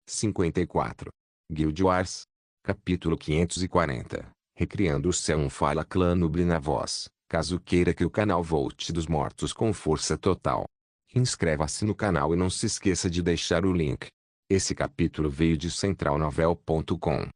54. Guild Wars. Capítulo 540. Recriando o céu. Fala clã Noob na voz, caso queira que o canal volte dos mortos com força total. Inscreva-se no canal e não se esqueça de deixar o link. Esse capítulo veio de centralnovel.com.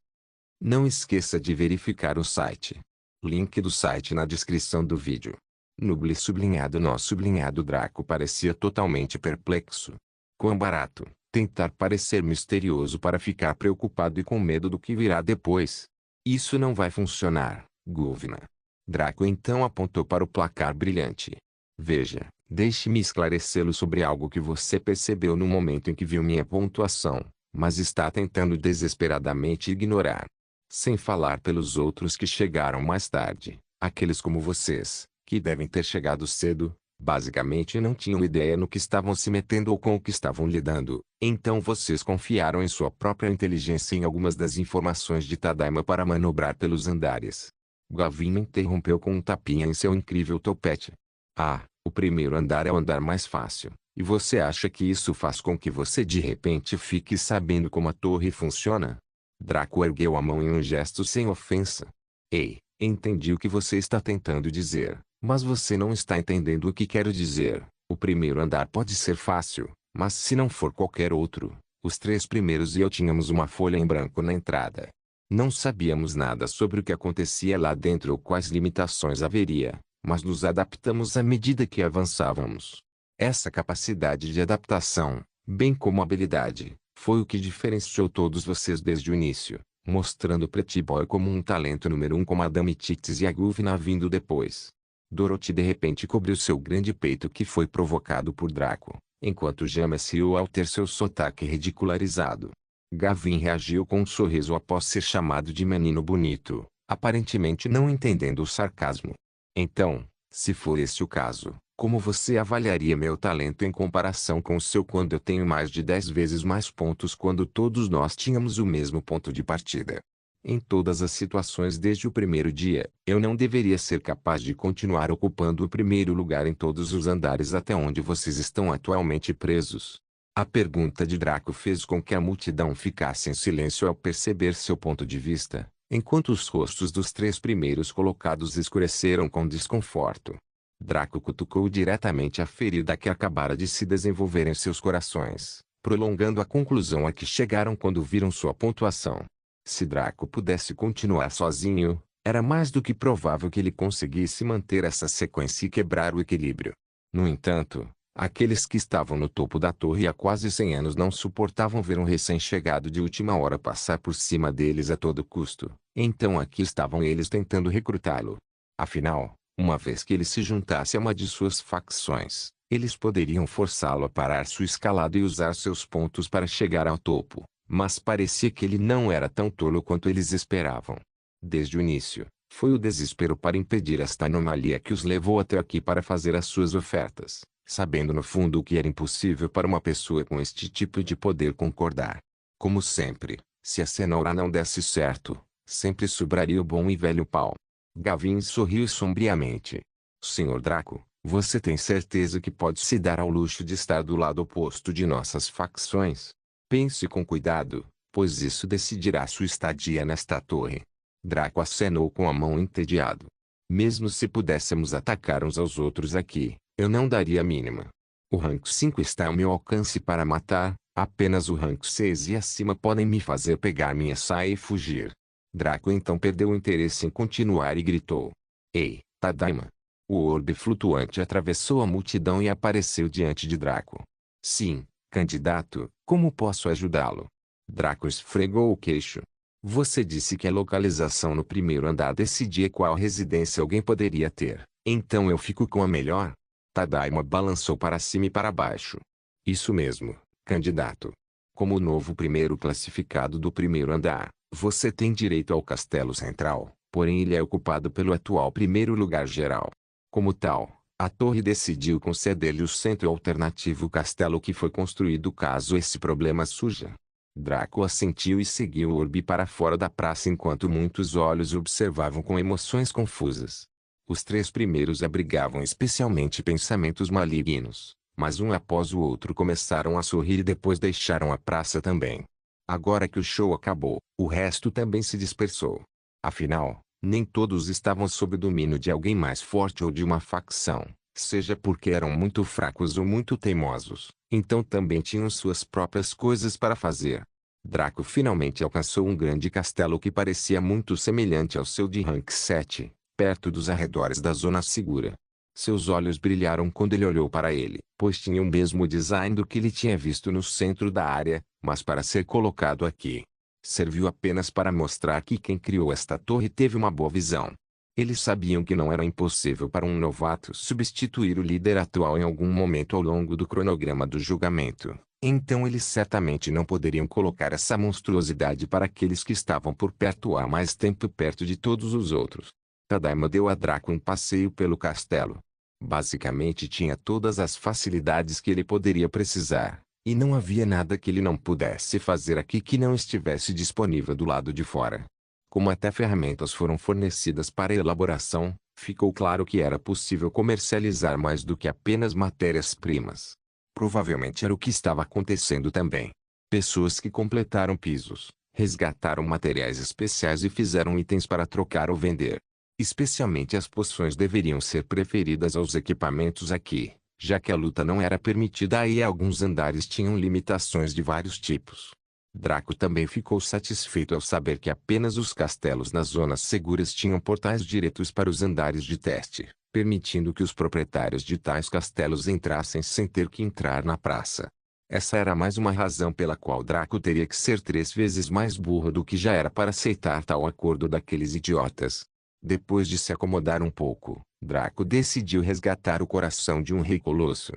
Não esqueça de verificar o site. Link do site na descrição do vídeo. Noob sublinhado nó sublinhado Draco parecia totalmente perplexo. Quão barato, tentar parecer misterioso para ficar preocupado e com medo do que virá depois. Isso não vai funcionar, Guvna. Draco então apontou para o placar brilhante. Veja, deixe-me esclarecê-lo sobre algo que você percebeu no momento em que viu minha pontuação, mas está tentando desesperadamente ignorar. Sem falar pelos outros que chegaram mais tarde, aqueles como vocês, que devem ter chegado cedo, basicamente não tinham ideia no que estavam se metendo ou com o que estavam lidando, então vocês confiaram em sua própria inteligência e em algumas das informações de Tadaima para manobrar pelos andares. Gavin me interrompeu com um tapinha em seu incrível topete. Ah, o primeiro andar é o andar mais fácil, e você acha que isso faz com que você de repente fique sabendo como a torre funciona? Draco ergueu a mão em um gesto sem ofensa. Ei, entendi o que você está tentando dizer, mas você não está entendendo o que quero dizer. O primeiro andar pode ser fácil, mas se não for qualquer outro, os 3 primeiros e eu tínhamos uma folha em branco na entrada. Não sabíamos nada sobre o que acontecia lá dentro ou quais limitações haveria, mas nos adaptamos à medida que avançávamos. Essa capacidade de adaptação, bem como habilidade, foi o que diferenciou todos vocês desde o início, mostrando Pretty Boy como um talento número 1 com Madame Tits e a Guvna vindo depois. Dorothy de repente cobriu seu grande peito que foi provocado por Draco, enquanto James riu ao ter seu sotaque ridicularizado. Gavin reagiu com um sorriso após ser chamado de menino bonito, aparentemente não entendendo o sarcasmo. Então, se for esse o caso, como você avaliaria meu talento em comparação com o seu quando eu tenho mais de 10 vezes mais pontos quando todos nós tínhamos o mesmo ponto de partida? Em todas as situações desde o primeiro dia, eu não deveria ser capaz de continuar ocupando o primeiro lugar em todos os andares até onde vocês estão atualmente presos. A pergunta de Draco fez com que a multidão ficasse em silêncio ao perceber seu ponto de vista, enquanto os rostos dos 3 primeiros colocados escureceram com desconforto. Draco cutucou diretamente a ferida que acabara de se desenvolver em seus corações, prolongando a conclusão a que chegaram quando viram sua pontuação. Se Draco pudesse continuar sozinho, era mais do que provável que ele conseguisse manter essa sequência e quebrar o equilíbrio. No entanto, aqueles que estavam no topo da torre há quase 100 anos não suportavam ver um recém-chegado de última hora passar por cima deles a todo custo, então aqui estavam eles tentando recrutá-lo. Afinal, uma vez que ele se juntasse a uma de suas facções, eles poderiam forçá-lo a parar sua escalada e usar seus pontos para chegar ao topo, mas parecia que ele não era tão tolo quanto eles esperavam. Desde o início, foi o desespero para impedir esta anomalia que os levou até aqui para fazer as suas ofertas, sabendo no fundo que era impossível para uma pessoa com este tipo de poder concordar. Como sempre, se a cenoura não desse certo, sempre sobraria o bom e velho pau. Gavin sorriu sombriamente. Senhor Draco, você tem certeza que pode se dar ao luxo de estar do lado oposto de nossas facções? Pense com cuidado, pois isso decidirá sua estadia nesta torre. Draco acenou com a mão entediado. Mesmo se pudéssemos atacar uns aos outros aqui, eu não daria a mínima. O rank 5 está ao meu alcance para matar, apenas o rank 6 e acima podem me fazer pegar minha saia e fugir. Draco então perdeu o interesse em continuar e gritou. Ei, Tadaima! O orbe flutuante atravessou a multidão e apareceu diante de Draco. Sim, candidato, como posso ajudá-lo? Draco esfregou o queixo. Você disse que a localização no primeiro andar decidia qual residência alguém poderia ter, então eu fico com a melhor? Tadaima balançou para cima e para baixo. Isso mesmo, candidato. Como o novo primeiro classificado do primeiro andar, você tem direito ao castelo central, porém ele é ocupado pelo atual primeiro lugar geral. Como tal, a torre decidiu conceder-lhe o centro alternativo castelo que foi construído caso esse problema surja. Draco assentiu e seguiu o orbe para fora da praça enquanto muitos olhos observavam com emoções confusas. Os 3 primeiros abrigavam especialmente pensamentos malignos, mas um após o outro começaram a sorrir e depois deixaram a praça também. Agora que o show acabou, o resto também se dispersou. Afinal, nem todos estavam sob o domínio de alguém mais forte ou de uma facção, seja porque eram muito fracos ou muito teimosos, então também tinham suas próprias coisas para fazer. Draco finalmente alcançou um grande castelo que parecia muito semelhante ao seu de Rank 7, perto dos arredores da Zona Segura. Seus olhos brilharam quando ele olhou para ele, pois tinha o mesmo design do que ele tinha visto no centro da área, mas para ser colocado aqui. Serviu apenas para mostrar que quem criou esta torre teve uma boa visão. Eles sabiam que não era impossível para um novato substituir o líder atual em algum momento ao longo do cronograma do julgamento. Então eles certamente não poderiam colocar essa monstruosidade para aqueles que estavam por perto há mais tempo perto de todos os outros. Tadaima deu a Draco um passeio pelo castelo. Basicamente tinha todas as facilidades que ele poderia precisar, e não havia nada que ele não pudesse fazer aqui que não estivesse disponível do lado de fora. Como até ferramentas foram fornecidas para a elaboração, ficou claro que era possível comercializar mais do que apenas matérias-primas. Provavelmente era o que estava acontecendo também. Pessoas que completaram pisos, resgataram materiais especiais e fizeram itens para trocar ou vender. Especialmente as poções deveriam ser preferidas aos equipamentos aqui, já que a luta não era permitida e alguns andares tinham limitações de vários tipos. Draco também ficou satisfeito ao saber que apenas os castelos nas zonas seguras tinham portais diretos para os andares de teste, permitindo que os proprietários de tais castelos entrassem sem ter que entrar na praça. Essa era mais uma razão pela qual Draco teria que ser 3 vezes mais burro do que já era para aceitar tal acordo daqueles idiotas. Depois de se acomodar um pouco, Draco decidiu resgatar o coração de um rei colosso.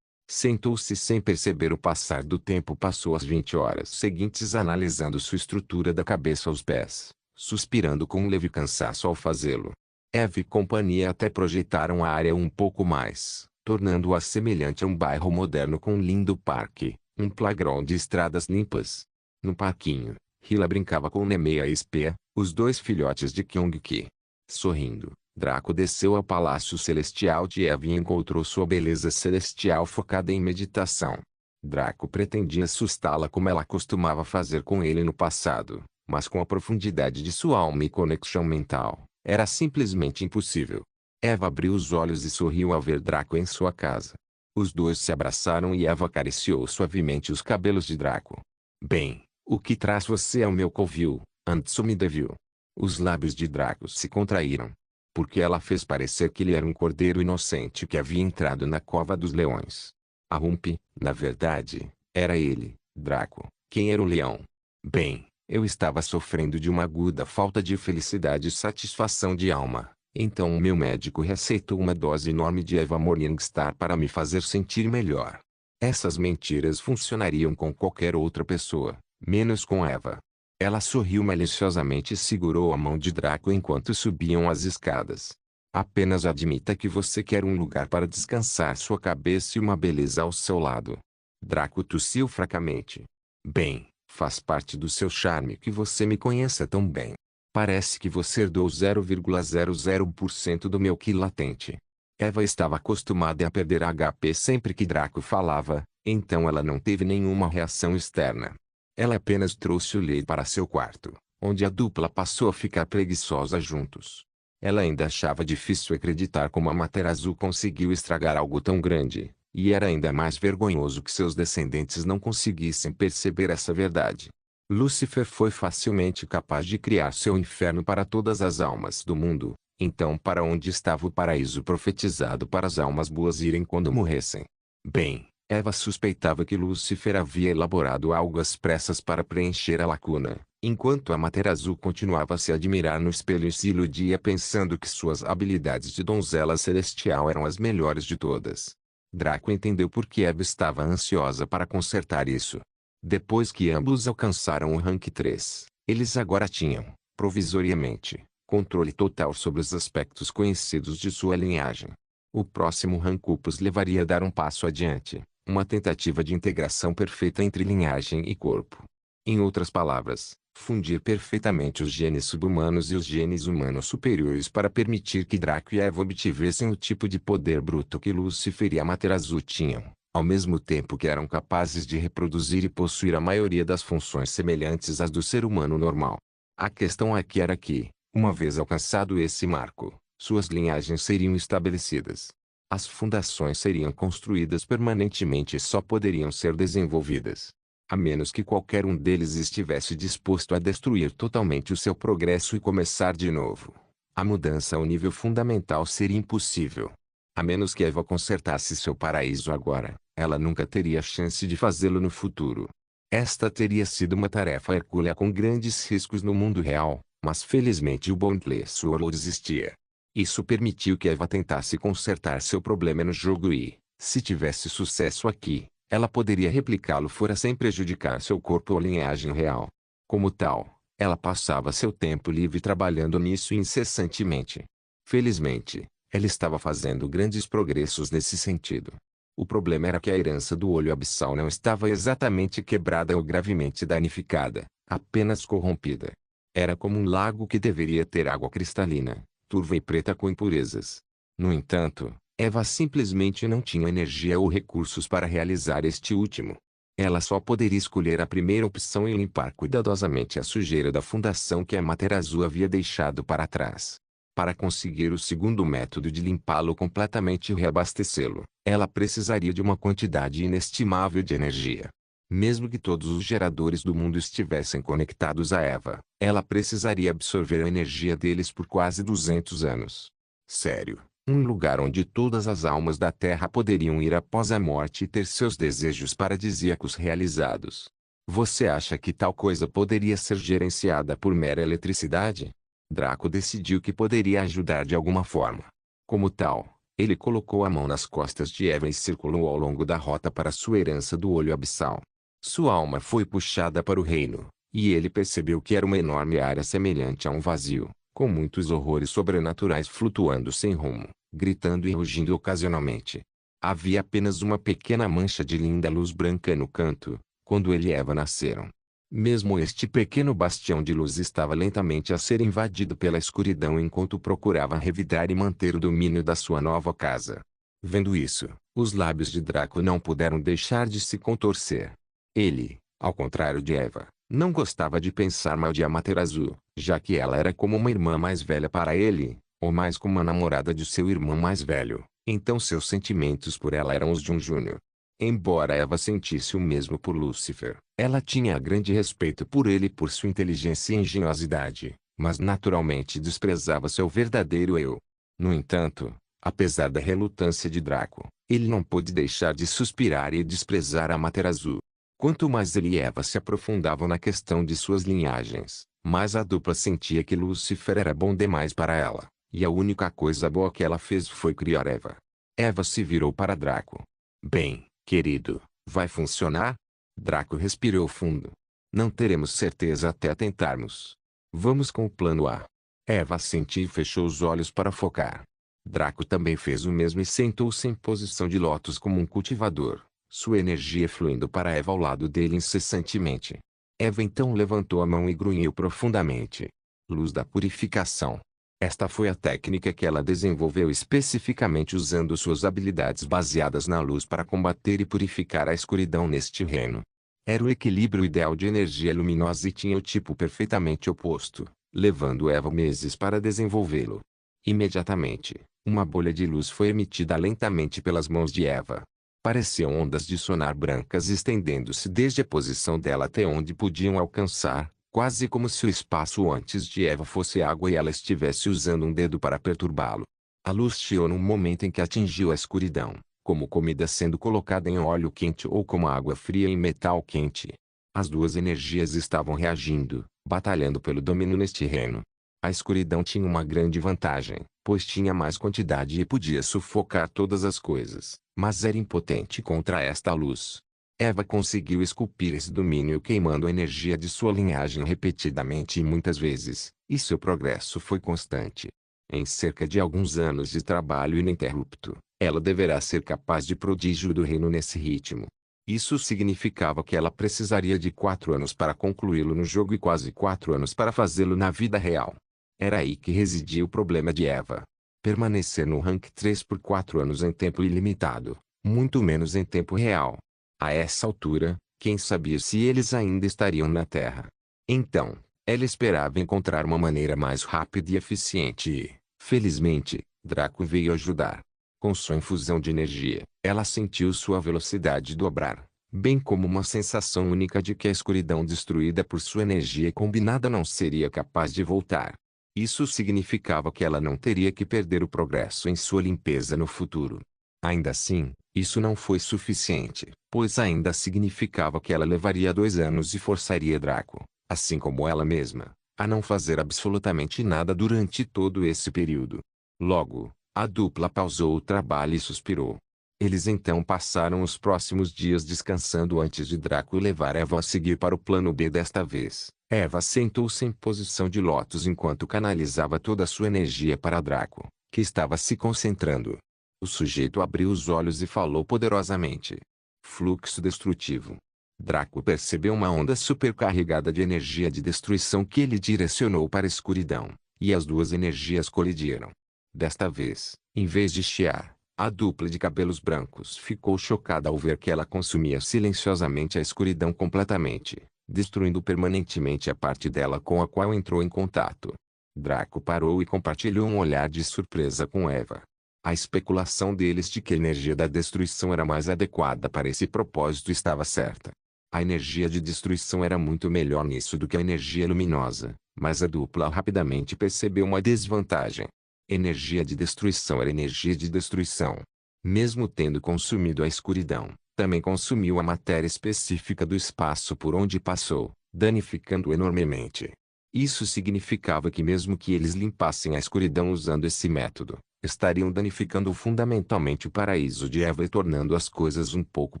Sentou-se sem perceber o passar do tempo. Passou as 20 horas seguintes analisando sua estrutura da cabeça aos pés, suspirando com um leve cansaço ao fazê-lo. Eve e companhia até projetaram a área um pouco mais, tornando-a semelhante a um bairro moderno com um lindo parque, um playground de estradas limpas. No parquinho, Hila brincava com Nemea e Spea, os 2 filhotes de Kyung-ki. Sorrindo, Draco desceu ao Palácio Celestial de Eve e encontrou sua beleza celestial focada em meditação. Draco pretendia assustá-la como ela costumava fazer com ele no passado, mas com a profundidade de sua alma e conexão mental, era simplesmente impossível. Eva abriu os olhos e sorriu ao ver Draco em sua casa. Os 2 se abraçaram e Eva acariciou suavemente os cabelos de Draco. Bem, o que traz você ao meu covil, Antsumi Devil? Os lábios de Draco se contraíram. Porque ela fez parecer que ele era um cordeiro inocente que havia entrado na cova dos leões. A Rump, na verdade, era ele, Draco, quem era o leão. Bem, eu estava sofrendo de uma aguda falta de felicidade e satisfação de alma, então o meu médico receitou uma dose enorme de Eva Morningstar para me fazer sentir melhor. Essas mentiras funcionariam com qualquer outra pessoa, menos com Eva. Ela sorriu maliciosamente e segurou a mão de Draco enquanto subiam as escadas. Apenas admita que você quer um lugar para descansar sua cabeça e uma beleza ao seu lado. Draco tossiu fracamente. Bem, faz parte do seu charme que você me conheça tão bem. Parece que você herdou 0,00% do meu Ki latente. Eva estava acostumada a perder HP sempre que Draco falava, então ela não teve nenhuma reação externa. Ela apenas trouxe o Lei para seu quarto, onde a dupla passou a ficar preguiçosa juntos. Ela ainda achava difícil acreditar como a Materazu conseguiu estragar algo tão grande, e era ainda mais vergonhoso que seus descendentes não conseguissem perceber essa verdade. Lúcifer foi facilmente capaz de criar seu inferno para todas as almas do mundo, então para onde estava o paraíso profetizado para as almas boas irem quando morressem? Bem, Eva suspeitava que Lúcifer havia elaborado algo às pressas para preencher a lacuna, enquanto a Materazu continuava a se admirar no espelho e se iludia pensando que suas habilidades de donzela celestial eram as melhores de todas. Draco entendeu por que Eva estava ansiosa para consertar isso. Depois que ambos alcançaram o Rank 3, eles agora tinham, provisoriamente, controle total sobre os aspectos conhecidos de sua linhagem. O próximo rank-up os levaria a dar um passo adiante. Uma tentativa de integração perfeita entre linhagem e corpo. Em outras palavras, fundir perfeitamente os genes subhumanos e os genes humanos superiores para permitir que Draco e Eva obtivessem o tipo de poder bruto que Lúcifer e Amaterasu tinham, Ao mesmo tempo que eram capazes de reproduzir e possuir a maioria das funções semelhantes às do ser humano normal. A questão aqui era que, uma vez alcançado esse marco, suas linhagens seriam estabelecidas. As fundações seriam construídas permanentemente e só poderiam ser desenvolvidas, a menos que qualquer um deles estivesse disposto a destruir totalmente o seu progresso e começar de novo. A mudança ao nível fundamental seria impossível. A menos que Eva consertasse seu paraíso agora, ela nunca teria chance de fazê-lo no futuro. Esta teria sido uma tarefa hercúlea com grandes riscos no mundo real, mas felizmente o Boundless Sword existia. Isso permitiu que Eva tentasse consertar seu problema no jogo e, se tivesse sucesso aqui, ela poderia replicá-lo fora sem prejudicar seu corpo ou linhagem real. Como tal, ela passava seu tempo livre trabalhando nisso incessantemente. Felizmente, ela estava fazendo grandes progressos nesse sentido. O problema era que a herança do olho abissal não estava exatamente quebrada ou gravemente danificada, apenas corrompida. Era como um lago que deveria ter água cristalina, turva e preta com impurezas. No entanto, Eva simplesmente não tinha energia ou recursos para realizar este último. Ela só poderia escolher a primeira opção e limpar cuidadosamente a sujeira da fundação que a Materazu havia deixado para trás. Para conseguir o segundo método de limpá-lo completamente e reabastecê-lo, ela precisaria de uma quantidade inestimável de energia. Mesmo que todos os geradores do mundo estivessem conectados a Eva, ela precisaria absorver a energia deles por quase 200 anos. Sério, um lugar onde todas as almas da Terra poderiam ir após a morte e ter seus desejos paradisíacos realizados. Você acha que tal coisa poderia ser gerenciada por mera eletricidade? Draco decidiu que poderia ajudar de alguma forma. Como tal, ele colocou a mão nas costas de Eva e circulou ao longo da rota para sua herança do olho abissal. Sua alma foi puxada para o reino, e ele percebeu que era uma enorme área semelhante a um vazio, com muitos horrores sobrenaturais flutuando sem rumo, gritando e rugindo ocasionalmente. Havia apenas uma pequena mancha de linda luz branca no canto, quando ele e Eva nasceram. Mesmo este pequeno bastião de luz estava lentamente a ser invadido pela escuridão enquanto procurava revidar e manter o domínio da sua nova casa. Vendo isso, os lábios de Draco não puderam deixar de se contorcer. Ele, ao contrário de Eva, não gostava de pensar mal de Amaterasu, já que ela era como uma irmã mais velha para ele, ou mais como a namorada de seu irmão mais velho, então seus sentimentos por ela eram os de um júnior. Embora Eva sentisse o mesmo por Lúcifer, ela tinha grande respeito por ele e por sua inteligência e engenhosidade, mas naturalmente desprezava seu verdadeiro eu. No entanto, apesar da relutância de Draco, ele não pôde deixar de suspirar e desprezar Amaterasu. Quanto mais ele e Eva se aprofundavam na questão de suas linhagens, mais a dupla sentia que Lúcifer era bom demais para ela, e a única coisa boa que ela fez foi criar Eva. Eva se virou para Draco. Bem, querido, vai funcionar? Draco respirou fundo. Não teremos certeza até tentarmos. Vamos com o plano A. Eva assentiu e fechou os olhos para focar. Draco também fez o mesmo e sentou-se em posição de lótus como um cultivador, sua energia fluindo para Eva ao lado dele incessantemente. Eva então levantou a mão e grunhiu profundamente. Luz da purificação. Esta foi a técnica que ela desenvolveu especificamente usando suas habilidades baseadas na luz para combater e purificar a escuridão neste reino. Era o equilíbrio ideal de energia luminosa e tinha o tipo perfeitamente oposto, levando Eva meses para desenvolvê-lo. Imediatamente, uma bolha de luz foi emitida lentamente pelas mãos de Eva. Pareciam ondas de sonar brancas estendendo-se desde a posição dela até onde podiam alcançar, quase como se o espaço antes de Eva fosse água e ela estivesse usando um dedo para perturbá-lo. A luz chiou num momento em que atingiu a escuridão, como comida sendo colocada em óleo quente ou como água fria em metal quente. As duas energias estavam reagindo, batalhando pelo domínio neste reino. A escuridão tinha uma grande vantagem, pois tinha mais quantidade e podia sufocar todas as coisas, mas era impotente contra esta luz. Eva conseguiu esculpir esse domínio queimando a energia de sua linhagem repetidamente e muitas vezes, e seu progresso foi constante. Em cerca de alguns anos de trabalho ininterrupto, ela deverá ser capaz de prodígio do reino nesse ritmo. Isso significava que ela precisaria de 4 anos para concluí-lo no jogo e quase 4 anos para fazê-lo na vida real. Era aí que residia o problema de Eva. Permanecer no rank 3 por 4 anos em tempo ilimitado, muito menos em tempo real. A essa altura, quem sabia se eles ainda estariam na Terra? Então, ela esperava encontrar uma maneira mais rápida e eficiente e, felizmente, Draco veio ajudar. Com sua infusão de energia, ela sentiu sua velocidade dobrar, bem como uma sensação única de que a escuridão destruída por sua energia combinada não seria capaz de voltar. Isso significava que ela não teria que perder o progresso em sua limpeza no futuro. Ainda assim, isso não foi suficiente, pois ainda significava que ela levaria 2 anos e forçaria Draco, assim como ela mesma, a não fazer absolutamente nada durante todo esse período. Logo, a dupla pausou o trabalho e suspirou. Eles então passaram os próximos dias descansando antes de Draco levar Eva a seguir para o plano B desta vez. Eva sentou-se em posição de lótus enquanto canalizava toda a sua energia para Draco, que estava se concentrando. O sujeito abriu os olhos e falou poderosamente. Fluxo destrutivo. Draco percebeu uma onda supercarregada de energia de destruição que ele direcionou para a escuridão, e as duas energias colidiram. Desta vez, em vez de chiar, a dupla de cabelos brancos ficou chocada ao ver que ela consumia silenciosamente a escuridão completamente, destruindo permanentemente a parte dela com a qual entrou em contato. Draco parou e compartilhou um olhar de surpresa com Eva. A especulação deles de que a energia da destruição era mais adequada para esse propósito estava certa. A energia de destruição era muito melhor nisso do que a energia luminosa, mas a dupla rapidamente percebeu uma desvantagem. Energia de destruição era energia de destruição. Mesmo tendo consumido a escuridão, também consumiu a matéria específica do espaço por onde passou, danificando enormemente. Isso significava que mesmo que eles limpassem a escuridão usando esse método, estariam danificando fundamentalmente o paraíso de Eva e tornando as coisas um pouco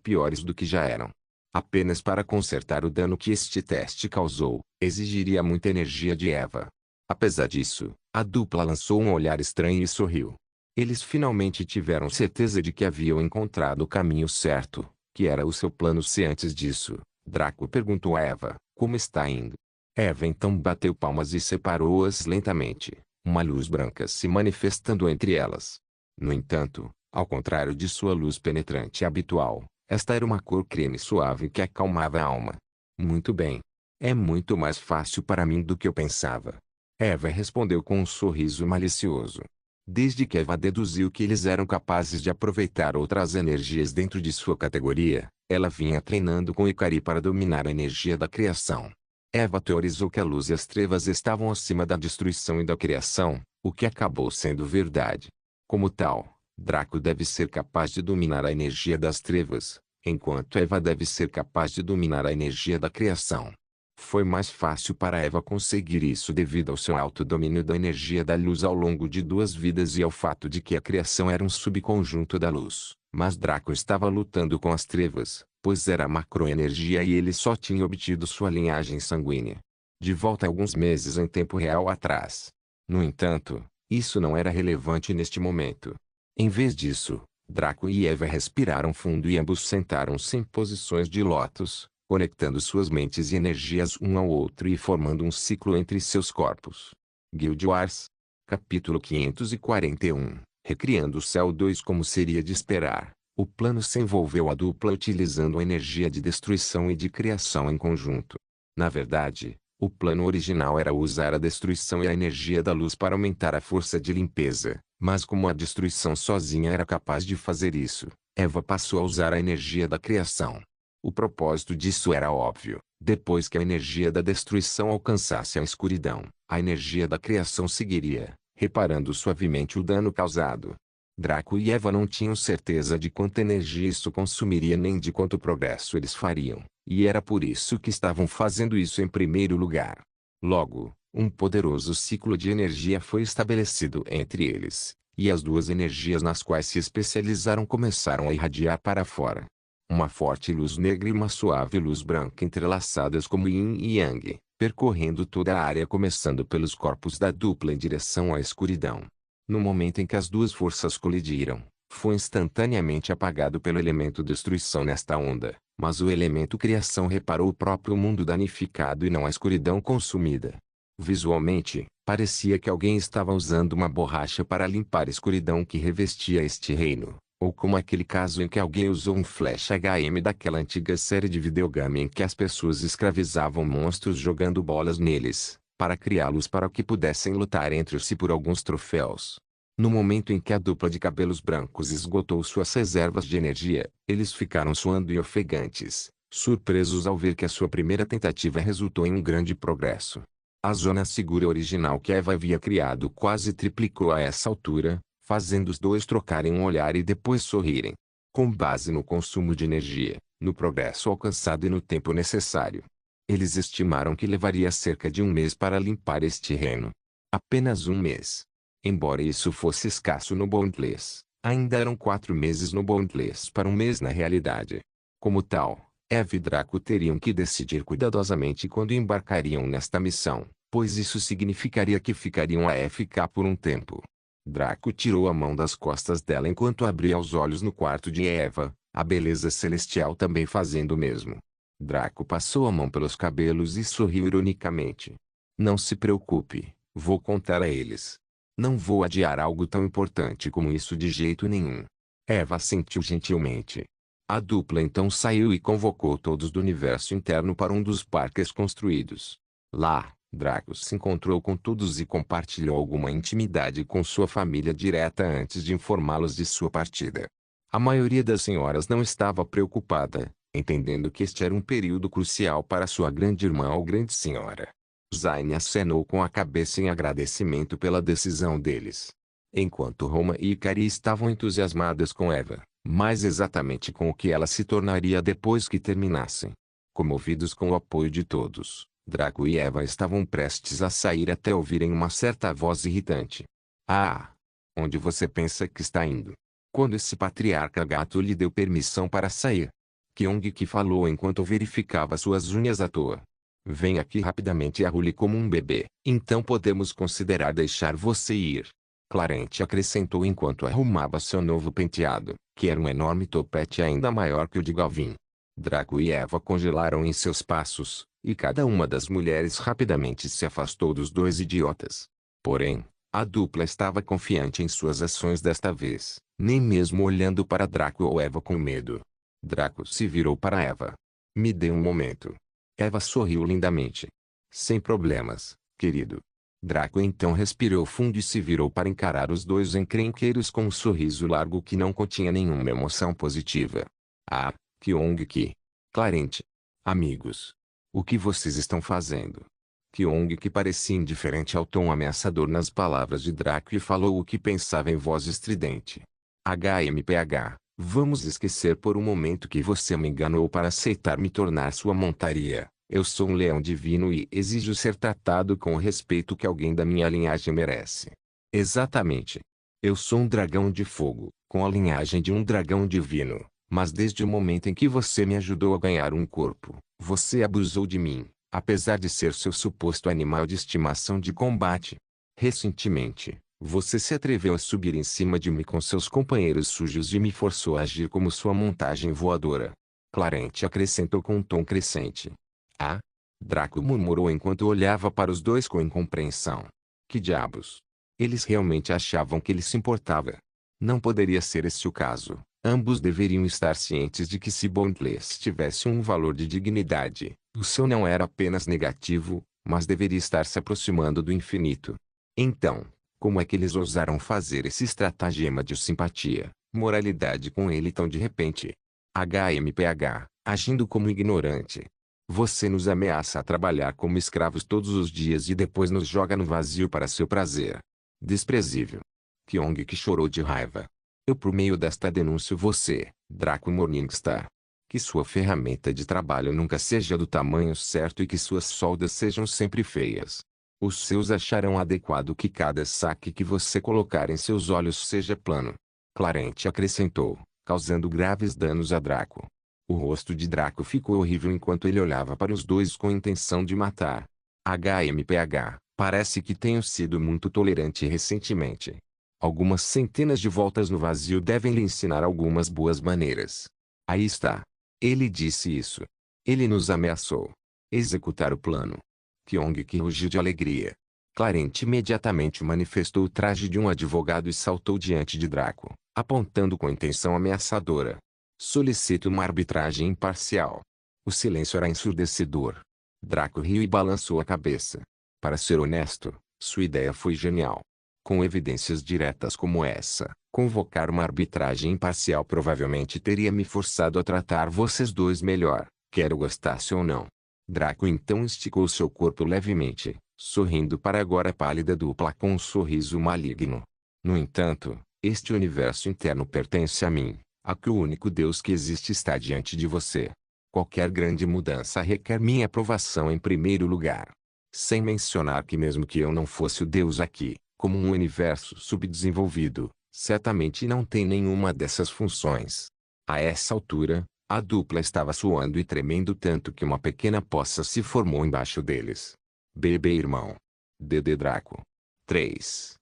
piores do que já eram. Apenas para consertar o dano que este teste causou, exigiria muita energia de Eva. Apesar disso, a dupla lançou um olhar estranho e sorriu. Eles finalmente tiveram certeza de que haviam encontrado o caminho certo, que era o seu plano C. Antes disso, Draco perguntou a Eva, como está indo? Eva então bateu palmas e separou-as lentamente, uma luz branca se manifestando entre elas. No entanto, ao contrário de sua luz penetrante habitual, esta era uma cor creme suave que acalmava a alma. Muito bem. É muito mais fácil para mim do que eu pensava. Eva respondeu com um sorriso malicioso. Desde que Eva deduziu que eles eram capazes de aproveitar outras energias dentro de sua categoria, ela vinha treinando com Ikari para dominar a energia da criação. Eva teorizou que a luz e as trevas estavam acima da destruição e da criação, o que acabou sendo verdade. Como tal, Draco deve ser capaz de dominar a energia das trevas, enquanto Eva deve ser capaz de dominar a energia da criação. Foi mais fácil para Eva conseguir isso devido ao seu alto domínio da energia da luz ao longo de 2 vidas e ao fato de que a criação era um subconjunto da luz. Mas Draco estava lutando com as trevas, pois era macroenergia e ele só tinha obtido sua linhagem sanguínea. De volta alguns meses em tempo real atrás. No entanto, isso não era relevante neste momento. Em vez disso, Draco e Eva respiraram fundo e ambos sentaram-se em posições de lótus, conectando suas mentes e energias um ao outro e formando um ciclo entre seus corpos. Guild Wars. Capítulo 541. Recriando o Céu 2. Como seria de esperar, o plano se envolveu a dupla utilizando a energia de destruição e de criação em conjunto. Na verdade, o plano original era usar a destruição e a energia da luz para aumentar a força de limpeza, mas como a destruição sozinha era capaz de fazer isso, Eva passou a usar a energia da criação. O propósito disso era óbvio. Depois que a energia da destruição alcançasse a escuridão, a energia da criação seguiria, reparando suavemente o dano causado. Draco e Eva não tinham certeza de quanta energia isso consumiria nem de quanto progresso eles fariam, e era por isso que estavam fazendo isso em primeiro lugar. Logo, um poderoso ciclo de energia foi estabelecido entre eles, e as duas energias nas quais se especializaram começaram a irradiar para fora. Uma forte luz negra e uma suave luz branca entrelaçadas como yin e yang, percorrendo toda a área começando pelos corpos da dupla em direção à escuridão. No momento em que as duas forças colidiram, foi instantaneamente apagado pelo elemento destruição nesta onda, mas o elemento criação reparou o próprio mundo danificado e não a escuridão consumida. Visualmente, parecia que alguém estava usando uma borracha para limpar a escuridão que revestia este reino. Ou como aquele caso em que alguém usou um flash HM daquela antiga série de videogame em que as pessoas escravizavam monstros jogando bolas neles, para criá-los para que pudessem lutar entre si por alguns troféus. No momento em que a dupla de cabelos brancos esgotou suas reservas de energia, eles ficaram suando e ofegantes, surpresos ao ver que a sua primeira tentativa resultou em um grande progresso. A zona segura original que Eva havia criado quase triplicou a essa altura, fazendo os dois trocarem um olhar e depois sorrirem. Com base no consumo de energia, no progresso alcançado e no tempo necessário, eles estimaram que levaria cerca de um mês para limpar este reino. Apenas um mês. Embora isso fosse escasso no Boundless, ainda eram 4 meses no Boundless para um mês na realidade. Como tal, Eva e Draco teriam que decidir cuidadosamente quando embarcariam nesta missão, pois isso significaria que ficariam a AFK por um tempo. Draco tirou a mão das costas dela enquanto abria os olhos no quarto de Eva, a beleza celestial também fazendo o mesmo. Draco passou a mão pelos cabelos e sorriu ironicamente. Não se preocupe, vou contar a eles. Não vou adiar algo tão importante como isso de jeito nenhum. Eva assentiu gentilmente. A dupla então saiu e convocou todos do universo interno para um dos parques construídos. Lá, Draco se encontrou com todos e compartilhou alguma intimidade com sua família direta antes de informá-los de sua partida. A maioria das senhoras não estava preocupada, entendendo que este era um período crucial para sua grande irmã ou grande senhora. Zayn acenou com a cabeça em agradecimento pela decisão deles. Enquanto Roma e Ikari estavam entusiasmadas com Eva, mais exatamente com o que ela se tornaria depois que terminassem. Comovidos com o apoio de todos, Draco e Eva estavam prestes a sair até ouvirem uma certa voz irritante. Ah! Onde você pensa que está indo? Quando esse patriarca gato lhe deu permissão para sair? Kyung-ki falou enquanto verificava suas unhas à toa. Vem aqui rapidamente e arrule como um bebê. Então podemos considerar deixar você ir. Clarente acrescentou enquanto arrumava seu novo penteado, que era um enorme topete ainda maior que o de Galvin. Draco e Eva congelaram em seus passos, e cada uma das mulheres rapidamente se afastou dos dois idiotas. Porém, a dupla estava confiante em suas ações desta vez, nem mesmo olhando para Draco ou Eva com medo. Draco se virou para Eva. Me dê um momento. Eva sorriu lindamente. Sem problemas, querido. Draco então respirou fundo e se virou para encarar os dois encrenqueiros com um sorriso largo que não continha nenhuma emoção positiva. Ah, Kyung-ki. Clarente. Amigos. O que vocês estão fazendo? Kyung-ki parecia indiferente ao tom ameaçador nas palavras de Draco e falou o que pensava em voz estridente. HMPH, vamos esquecer por um momento que você me enganou para aceitar me tornar sua montaria. Eu sou um leão divino e exijo ser tratado com o respeito que alguém da minha linhagem merece. Exatamente. Eu sou um dragão de fogo, com a linhagem de um dragão divino, mas desde o momento em que você me ajudou a ganhar um corpo, você abusou de mim, apesar de ser seu suposto animal de estimação de combate. Recentemente, você se atreveu a subir em cima de mim com seus companheiros sujos e me forçou a agir como sua montagem voadora. Clarente acrescentou com um tom crescente. Ah? Draco murmurou enquanto olhava para os dois com incompreensão. Que diabos? Eles realmente achavam que ele se importava. Não poderia ser esse o caso. Ambos deveriam estar cientes de que se Boundless tivesse um valor de dignidade, o seu não era apenas negativo, mas deveria estar se aproximando do infinito. Então, como é que eles ousaram fazer esse estratagema de simpatia, moralidade com ele tão de repente? HMPH, agindo como ignorante. Você nos ameaça a trabalhar como escravos todos os dias e depois nos joga no vazio para seu prazer. Desprezível. Kyung-ki chorou de raiva. Eu por meio desta denúncio você, Draco Morningstar. Que sua ferramenta de trabalho nunca seja do tamanho certo e que suas soldas sejam sempre feias. Os seus acharão adequado que cada saque que você colocar em seus olhos seja plano. Clarente acrescentou, causando graves danos a Draco. O rosto de Draco ficou horrível enquanto ele olhava para os dois com intenção de matar. HMPH, parece que tenho sido muito tolerante recentemente. Algumas centenas de voltas no vazio devem lhe ensinar algumas boas maneiras. Aí está. Ele disse isso. Ele nos ameaçou. Executar o plano. Kyung-ki rugiu de alegria. Clarente imediatamente manifestou o traje de um advogado e saltou diante de Draco, apontando com intenção ameaçadora. Solicito uma arbitragem imparcial. O silêncio era ensurdecedor. Draco riu e balançou a cabeça. Para ser honesto, sua ideia foi genial. Com evidências diretas como essa, convocar uma arbitragem imparcial provavelmente teria me forçado a tratar vocês dois melhor, quer eu gostasse ou não. Draco então esticou seu corpo levemente, sorrindo para agora a pálida dupla com um sorriso maligno. No entanto, este universo interno pertence a mim, a que o único Deus que existe está diante de você. Qualquer grande mudança requer minha aprovação em primeiro lugar. Sem mencionar que mesmo que eu não fosse o Deus aqui, como um universo subdesenvolvido, certamente não tem nenhuma dessas funções. A essa altura, a dupla estava suando e tremendo tanto que uma pequena poça se formou embaixo deles. Bebê irmão. Dedê Draco. 3.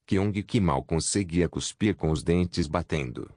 Kyung que mal conseguia cuspir com os dentes batendo.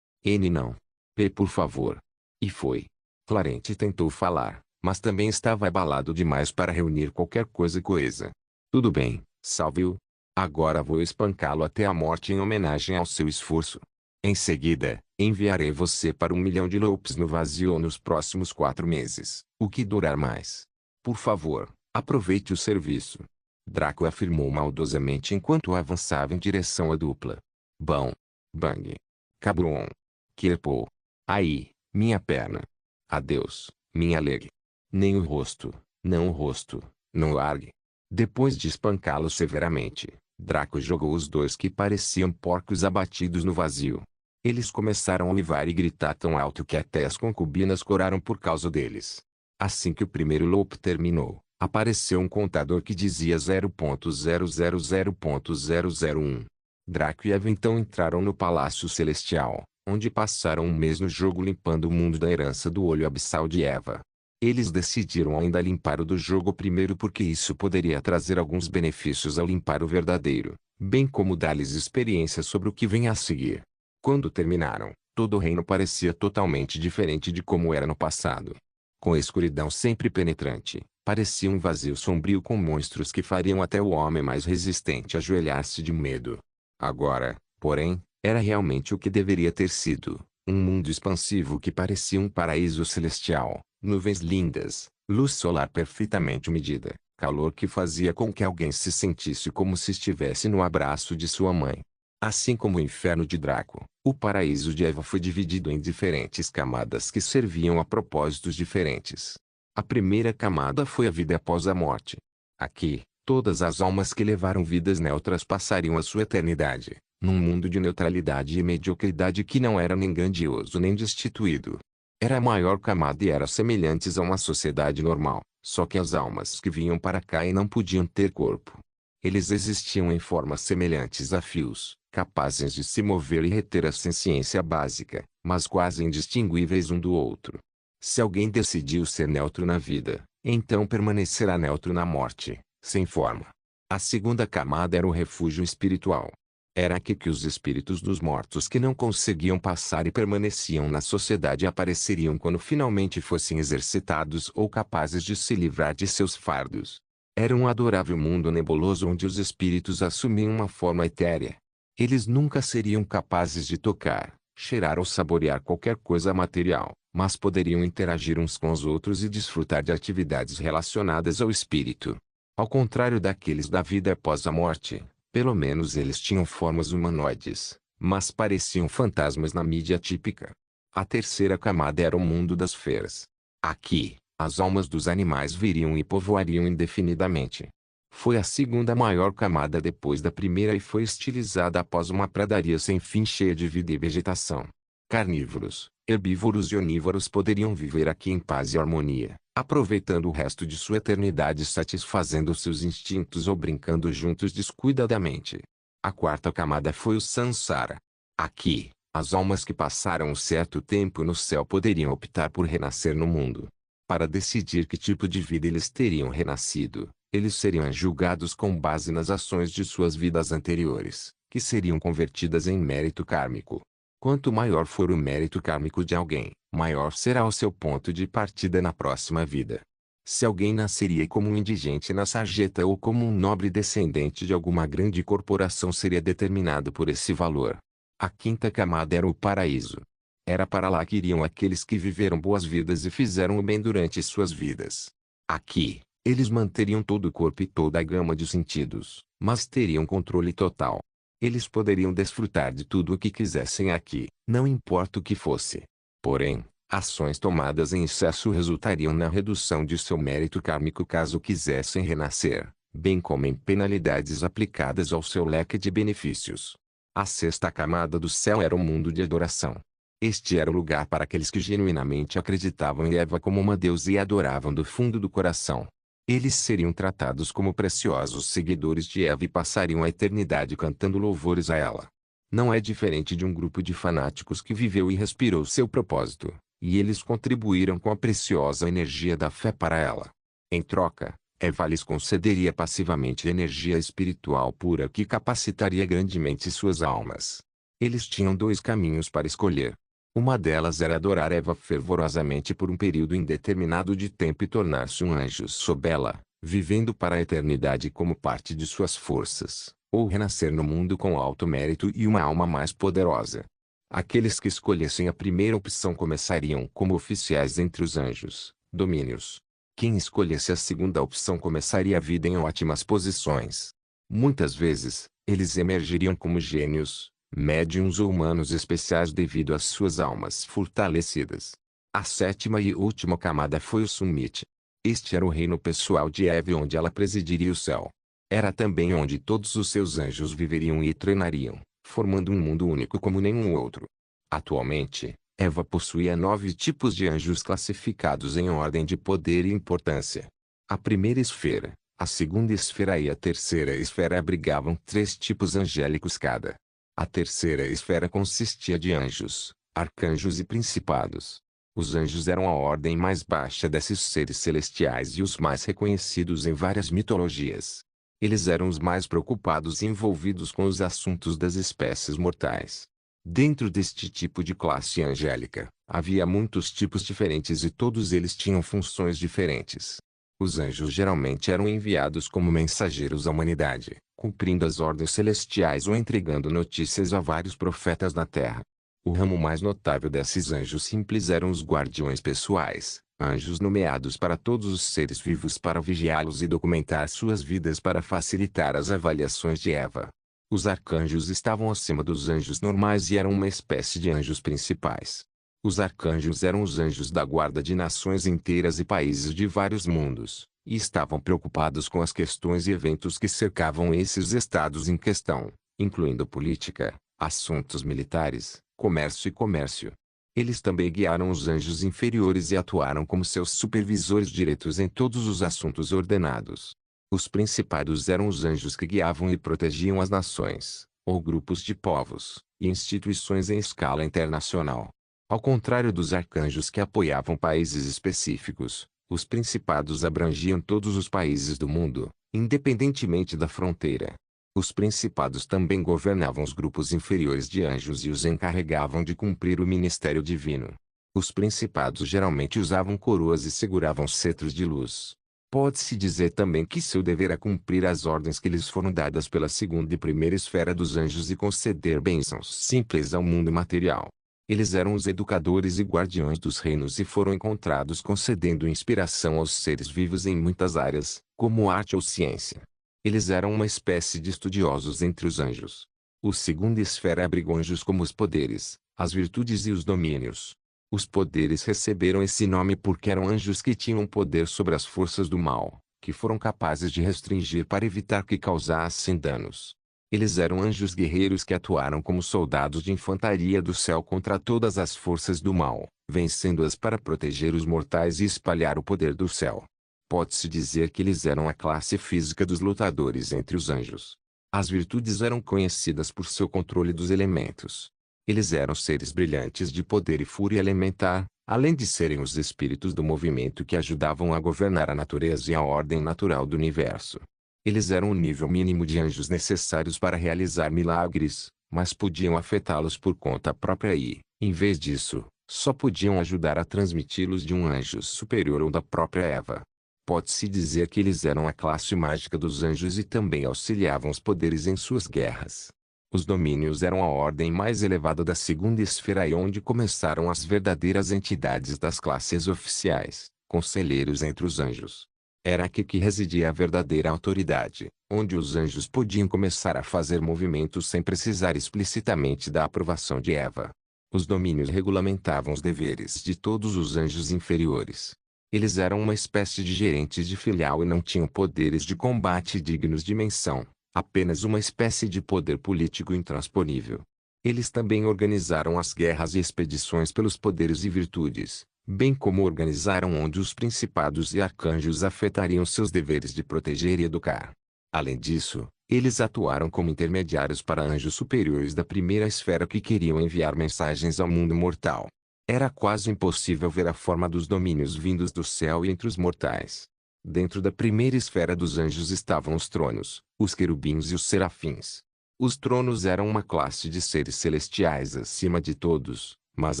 N não. P por favor. E foi. Clarente tentou falar, mas também estava abalado demais para reunir qualquer coisa coesa. Tudo bem, salve-o. Agora vou espancá-lo até a morte em homenagem ao seu esforço. Em seguida, enviarei você para 1 milhão de loops no vazio nos próximos 4 meses, o que durar mais. Por favor, aproveite o serviço. Draco afirmou maldosamente enquanto avançava em direção à dupla. Bom. Bang. Cabron. Kirpo. Aí, minha perna. Adeus, minha leg. Nem o rosto, não o rosto, não largue. Depois de espancá-lo severamente, Draco jogou os dois que pareciam porcos abatidos no vazio. Eles começaram a uivar e gritar tão alto que até as concubinas coraram por causa deles. Assim que o primeiro loop terminou, apareceu um contador que dizia 0.000.001. Draco e Eva então entraram no Palácio Celestial, onde passaram um mês no jogo limpando o mundo da herança do olho abissal de Eva. Eles decidiram ainda limpar o do jogo primeiro porque isso poderia trazer alguns benefícios ao limpar o verdadeiro, bem como dar-lhes experiência sobre o que vem a seguir. Quando terminaram, todo o reino parecia totalmente diferente de como era no passado. Com a escuridão sempre penetrante, parecia um vazio sombrio com monstros que fariam até o homem mais resistente ajoelhar-se de medo. Agora, porém, era realmente o que deveria ter sido, um mundo expansivo que parecia um paraíso celestial. Nuvens lindas, luz solar perfeitamente medida, calor que fazia com que alguém se sentisse como se estivesse no abraço de sua mãe. Assim como o inferno de Draco, o paraíso de Eva foi dividido em diferentes camadas que serviam a propósitos diferentes. A primeira camada foi a vida após a morte. Aqui, todas as almas que levaram vidas neutras passariam a sua eternidade, num mundo de neutralidade e mediocridade que não era nem grandioso nem destituído. Era a maior camada e era semelhantes a uma sociedade normal, só que as almas que vinham para cá e não podiam ter corpo. Eles existiam em formas semelhantes a fios, capazes de se mover e reter a senciência básica, mas quase indistinguíveis um do outro. Se alguém decidiu ser neutro na vida, então permanecerá neutro na morte, sem forma. A segunda camada era o refúgio espiritual. Era aqui que os espíritos dos mortos que não conseguiam passar e permaneciam na sociedade apareceriam quando finalmente fossem exercitados ou capazes de se livrar de seus fardos. Era um adorável mundo nebuloso onde os espíritos assumiam uma forma etérea. Eles nunca seriam capazes de tocar, cheirar ou saborear qualquer coisa material, mas poderiam interagir uns com os outros e desfrutar de atividades relacionadas ao espírito. Ao contrário daqueles da vida após a morte, pelo menos eles tinham formas humanoides, mas pareciam fantasmas na mídia típica. A terceira camada era o mundo das feras. Aqui, as almas dos animais viriam e povoariam indefinidamente. Foi a segunda maior camada depois da primeira e foi estilizada após uma pradaria sem fim cheia de vida e vegetação. Carnívoros, herbívoros e onívoros poderiam viver aqui em paz e harmonia, aproveitando o resto de sua eternidade satisfazendo seus instintos ou brincando juntos descuidadamente. A quarta camada foi o Sansara. Aqui, as almas que passaram um certo tempo no céu poderiam optar por renascer no mundo. Para decidir que tipo de vida eles teriam renascido, eles seriam julgados com base nas ações de suas vidas anteriores, que seriam convertidas em mérito kármico. Quanto maior for o mérito kármico de alguém, maior será o seu ponto de partida na próxima vida. Se alguém nasceria como um indigente na sarjeta ou como um nobre descendente de alguma grande corporação seria determinado por esse valor. A quinta camada era o paraíso. Era para lá que iriam aqueles que viveram boas vidas e fizeram o bem durante suas vidas. Aqui, eles manteriam todo o corpo e toda a gama de sentidos, mas teriam controle total. Eles poderiam desfrutar de tudo o que quisessem aqui, não importa o que fosse. Porém, ações tomadas em excesso resultariam na redução de seu mérito kármico caso quisessem renascer, bem como em penalidades aplicadas ao seu leque de benefícios. A sexta camada do céu era o mundo de adoração. Este era o lugar para aqueles que genuinamente acreditavam em Eva como uma deusa e adoravam do fundo do coração. Eles seriam tratados como preciosos seguidores de Eva e passariam a eternidade cantando louvores a ela. Não é diferente de um grupo de fanáticos que viveu e respirou seu propósito, e eles contribuíram com a preciosa energia da fé para ela. Em troca, Eva lhes concederia passivamente energia espiritual pura que capacitaria grandemente suas almas. Eles tinham dois caminhos para escolher. Uma delas era adorar Eva fervorosamente por um período indeterminado de tempo e tornar-se um anjo sob ela, vivendo para a eternidade como parte de suas forças, ou renascer no mundo com alto mérito e uma alma mais poderosa. Aqueles que escolhessem a primeira opção começariam como oficiais entre os anjos, domínios. Quem escolhesse a segunda opção começaria a vida em ótimas posições. Muitas vezes, eles emergiriam como gênios, médiuns ou humanos especiais devido às suas almas fortalecidas. A sétima e última camada foi o Summit. Este era o reino pessoal de Eva onde ela presidiria o céu. Era também onde todos os seus anjos viveriam e treinariam, formando um mundo único como nenhum outro. Atualmente, Eva possuía 9 tipos de anjos classificados em ordem de poder e importância. A primeira esfera, a segunda esfera e a terceira esfera abrigavam 3 tipos angélicos cada. A terceira esfera consistia de anjos, arcanjos e principados. Os anjos eram a ordem mais baixa desses seres celestiais e os mais reconhecidos em várias mitologias. Eles eram os mais preocupados e envolvidos com os assuntos das espécies mortais. Dentro deste tipo de classe angélica, havia muitos tipos diferentes e todos eles tinham funções diferentes. Os anjos geralmente eram enviados como mensageiros à humanidade, cumprindo as ordens celestiais ou entregando notícias a vários profetas na terra. O ramo mais notável desses anjos simples eram os guardiões pessoais, anjos nomeados para todos os seres vivos para vigiá-los e documentar suas vidas para facilitar as avaliações de Eva. Os arcanjos estavam acima dos anjos normais e eram uma espécie de anjos principais. Os arcanjos eram os anjos da guarda de nações inteiras e países de vários mundos, e estavam preocupados com as questões e eventos que cercavam esses estados em questão, incluindo política, assuntos militares, comércio. Eles também guiaram os anjos inferiores e atuaram como seus supervisores diretos em todos os assuntos ordenados. Os principados eram os anjos que guiavam e protegiam as nações, ou grupos de povos, e instituições em escala internacional. Ao contrário dos arcanjos que apoiavam países específicos, os principados abrangiam todos os países do mundo, independentemente da fronteira. Os principados também governavam os grupos inferiores de anjos e os encarregavam de cumprir o ministério divino. Os principados geralmente usavam coroas e seguravam cetros de luz. Pode-se dizer também que seu dever é cumprir as ordens que lhes foram dadas pela segunda e primeira esfera dos anjos e conceder bênçãos simples ao mundo material. Eles eram os educadores e guardiões dos reinos e foram encontrados concedendo inspiração aos seres vivos em muitas áreas, como arte ou ciência. Eles eram uma espécie de estudiosos entre os anjos. O segunda esfera abrigou anjos como os poderes, as virtudes e os domínios. Os poderes receberam esse nome porque eram anjos que tinham poder sobre as forças do mal, que foram capazes de restringir para evitar que causassem danos. Eles eram anjos guerreiros que atuaram como soldados de infantaria do céu contra todas as forças do mal, vencendo-as para proteger os mortais e espalhar o poder do céu. Pode-se dizer que eles eram a classe física dos lutadores entre os anjos. As virtudes eram conhecidas por seu controle dos elementos. Eles eram seres brilhantes de poder e fúria elementar, além de serem os espíritos do movimento que ajudavam a governar a natureza e a ordem natural do universo. Eles eram o nível mínimo de anjos necessários para realizar milagres, mas podiam afetá-los por conta própria e, em vez disso, só podiam ajudar a transmiti-los de um anjo superior ou da própria Eva. Pode-se dizer que eles eram a classe mágica dos anjos e também auxiliavam os poderes em suas guerras. Os domínios eram a ordem mais elevada da segunda esfera e onde começaram as verdadeiras entidades das classes oficiais, conselheiros entre os anjos. Era aqui que residia a verdadeira autoridade, onde os anjos podiam começar a fazer movimentos sem precisar explicitamente da aprovação de Eva. Os domínios regulamentavam os deveres de todos os anjos inferiores. Eles eram uma espécie de gerentes de filial e não tinham poderes de combate dignos de menção, apenas uma espécie de poder político intransponível. Eles também organizaram as guerras e expedições pelos poderes e virtudes, bem como organizaram onde os principados e arcanjos afetariam seus deveres de proteger e educar. Além disso, eles atuaram como intermediários para anjos superiores da primeira esfera que queriam enviar mensagens ao mundo mortal. Era quase impossível ver a forma dos domínios vindos do céu e entre os mortais. Dentro da primeira esfera dos anjos estavam os tronos, os querubins e os serafins. Os tronos eram uma classe de seres celestiais acima de todos, mas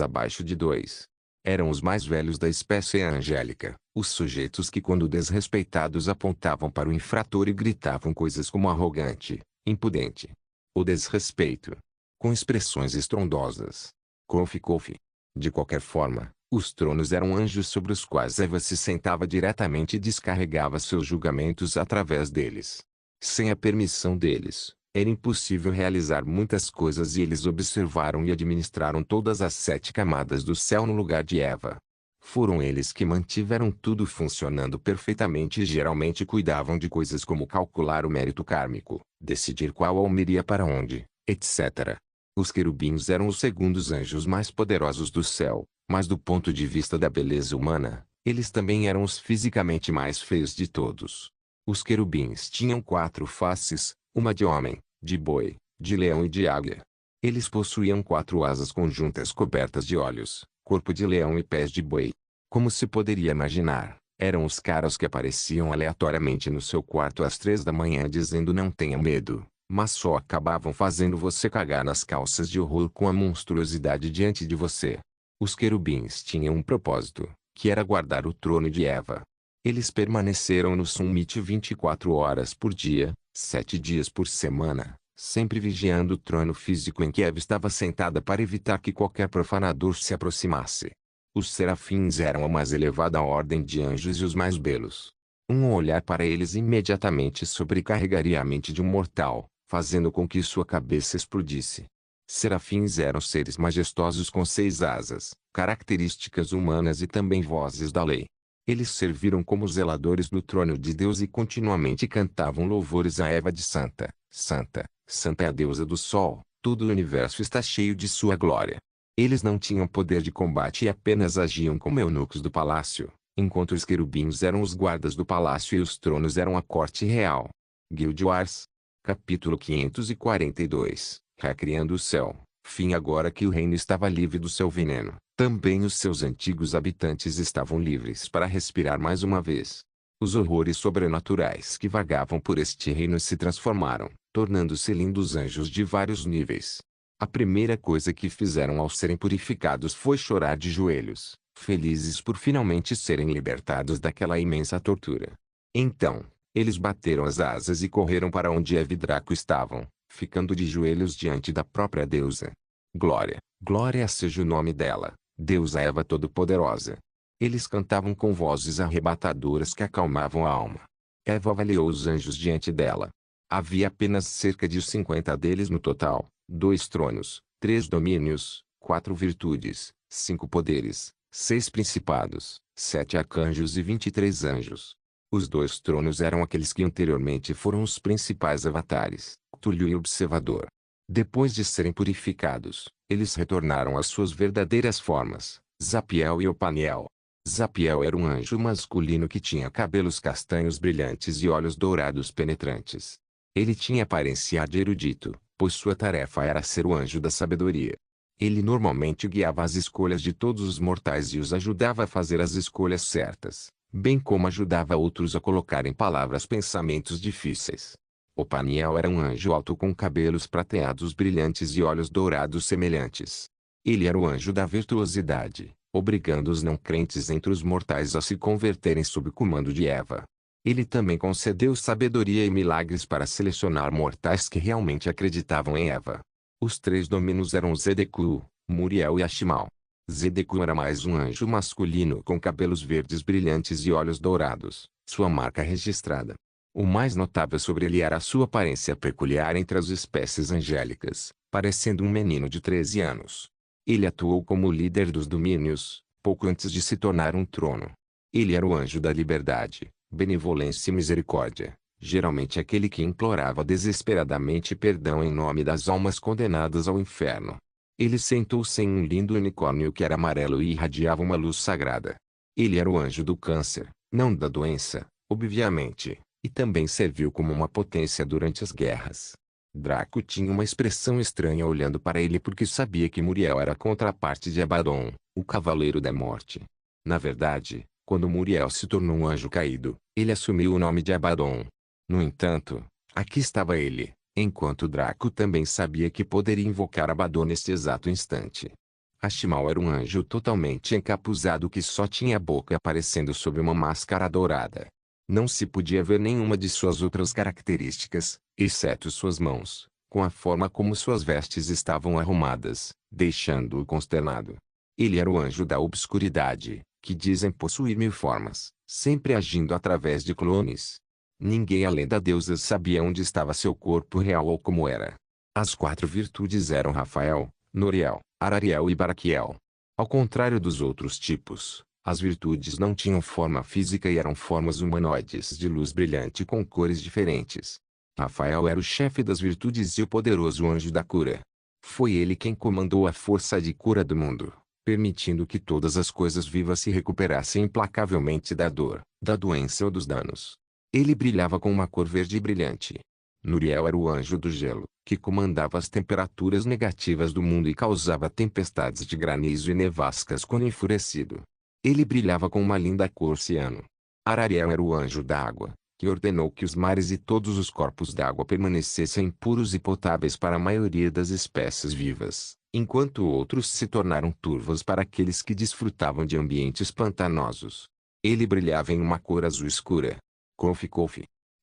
abaixo de dois. Eram os mais velhos da espécie angélica, os sujeitos que quando desrespeitados apontavam para o infrator e gritavam coisas como arrogante, impudente. O desrespeito. Com expressões estrondosas. Kofi. De qualquer forma, os tronos eram anjos sobre os quais Eva se sentava diretamente e descarregava seus julgamentos através deles. Sem a permissão deles, era impossível realizar muitas coisas e eles observaram e administraram todas as 7 camadas do céu no lugar de Eva. Foram eles que mantiveram tudo funcionando perfeitamente e geralmente cuidavam de coisas como calcular o mérito kármico, decidir qual alma iria para onde, etc. Os querubins eram os segundos anjos mais poderosos do céu, mas do ponto de vista da beleza humana, eles também eram os fisicamente mais feios de todos. Os querubins tinham 4 faces, uma de homem, de boi, de leão e de águia. Eles possuíam 4 asas conjuntas cobertas de olhos, corpo de leão e pés de boi. Como se poderia imaginar, eram os caras que apareciam aleatoriamente no seu quarto às 3 da manhã dizendo não tenha medo, mas só acabavam fazendo você cagar nas calças de horror com a monstruosidade diante de você. Os querubins tinham um propósito, que era guardar o trono de Eva. Eles permaneceram no summit 24 horas por dia, 7 dias por semana, sempre vigiando o trono físico em que Eva estava sentada para evitar que qualquer profanador se aproximasse. Os serafins eram a mais elevada ordem de anjos e os mais belos. Um olhar para eles imediatamente sobrecarregaria a mente de um mortal, fazendo com que sua cabeça explodisse. Serafins eram seres majestosos com 6 asas, características humanas e também vozes da lei. Eles serviram como zeladores do trono de Deus e continuamente cantavam louvores a Eva de Santa, Santa, Santa é a deusa do sol, todo o universo está cheio de sua glória. Eles não tinham poder de combate e apenas agiam como eunucos do palácio, enquanto os querubins eram os guardas do palácio e os tronos eram a corte real. Guild Wars. Capítulo 542. Recriando o céu. Fim. Agora que o reino estava livre do seu veneno, também os seus antigos habitantes estavam livres para respirar mais uma vez. Os horrores sobrenaturais que vagavam por este reino se transformaram, tornando-se lindos anjos de vários níveis. A primeira coisa que fizeram ao serem purificados foi chorar de joelhos, felizes por finalmente serem libertados daquela imensa tortura. Então, eles bateram as asas e correram para onde Eva e Draco estavam, ficando de joelhos diante da própria deusa. Glória, glória seja o nome dela, deusa Eva Todo-Poderosa. Eles cantavam com vozes arrebatadoras que acalmavam a alma. Eva avaliou os anjos diante dela. Havia apenas cerca de 50 deles no total, 2 tronos, 3 domínios, 4 virtudes, 5 poderes, 6 principados, 7 arcanjos e 23 anjos. Os 2 tronos eram aqueles que anteriormente foram os principais avatares, Cthulhu e Observador. Depois de serem purificados, eles retornaram às suas verdadeiras formas, Zapiel e Opaniel. Zapiel era um anjo masculino que tinha cabelos castanhos brilhantes e olhos dourados penetrantes. Ele tinha aparência de erudito, pois sua tarefa era ser o anjo da sabedoria. Ele normalmente guiava as escolhas de todos os mortais e os ajudava a fazer as escolhas certas, bem como ajudava outros a colocar em palavras pensamentos difíceis. Opaniel era um anjo alto com cabelos prateados brilhantes e olhos dourados semelhantes. Ele era o anjo da virtuosidade, obrigando os não crentes entre os mortais a se converterem sob o comando de Eva. Ele também concedeu sabedoria e milagres para selecionar mortais que realmente acreditavam em Eva. Os três dominos eram Zedecu, Muriel e Ashimal. Zedecu era mais um anjo masculino com cabelos verdes brilhantes e olhos dourados, sua marca registrada. O mais notável sobre ele era a sua aparência peculiar entre as espécies angélicas, parecendo um menino de 13 anos. Ele atuou como líder dos domínios, pouco antes de se tornar um trono. Ele era o anjo da liberdade, benevolência e misericórdia, geralmente aquele que implorava desesperadamente perdão em nome das almas condenadas ao inferno. Ele sentou-se em um lindo unicórnio que era amarelo e irradiava uma luz sagrada. Ele era o anjo do câncer, não da doença, obviamente, e também serviu como uma potência durante as guerras. Draco tinha uma expressão estranha olhando para ele porque sabia que Muriel era a contraparte de Abaddon, o Cavaleiro da Morte. Na verdade, quando Muriel se tornou um anjo caído, ele assumiu o nome de Abaddon. No entanto, aqui estava ele, enquanto Draco também sabia que poderia invocar Abaddon neste exato instante. Ashimal era um anjo totalmente encapuzado que só tinha a boca aparecendo sob uma máscara dourada. Não se podia ver nenhuma de suas outras características, exceto suas mãos, com a forma como suas vestes estavam arrumadas, deixando-o consternado. Ele era o anjo da obscuridade, que dizem possuir 1000 formas, sempre agindo através de clones. Ninguém além da deusa sabia onde estava seu corpo real ou como era. As 4 virtudes eram Rafael, Noriel, Arariel e Baraquiel. Ao contrário dos outros tipos, as virtudes não tinham forma física e eram formas humanoides de luz brilhante com cores diferentes. Rafael era o chefe das virtudes e o poderoso anjo da cura. Foi ele quem comandou a força de cura do mundo, permitindo que todas as coisas vivas se recuperassem implacavelmente da dor, da doença ou dos danos. Ele brilhava com uma cor verde brilhante. Nuriel era o anjo do gelo, que comandava as temperaturas negativas do mundo e causava tempestades de granizo e nevascas quando enfurecido. Ele brilhava com uma linda cor ciano. Arariel era o anjo da água, que ordenou que os mares e todos os corpos d'água permanecessem puros e potáveis para a maioria das espécies vivas, enquanto outros se tornaram turvos para aqueles que desfrutavam de ambientes pantanosos. Ele brilhava em uma cor azul escura. Kofi.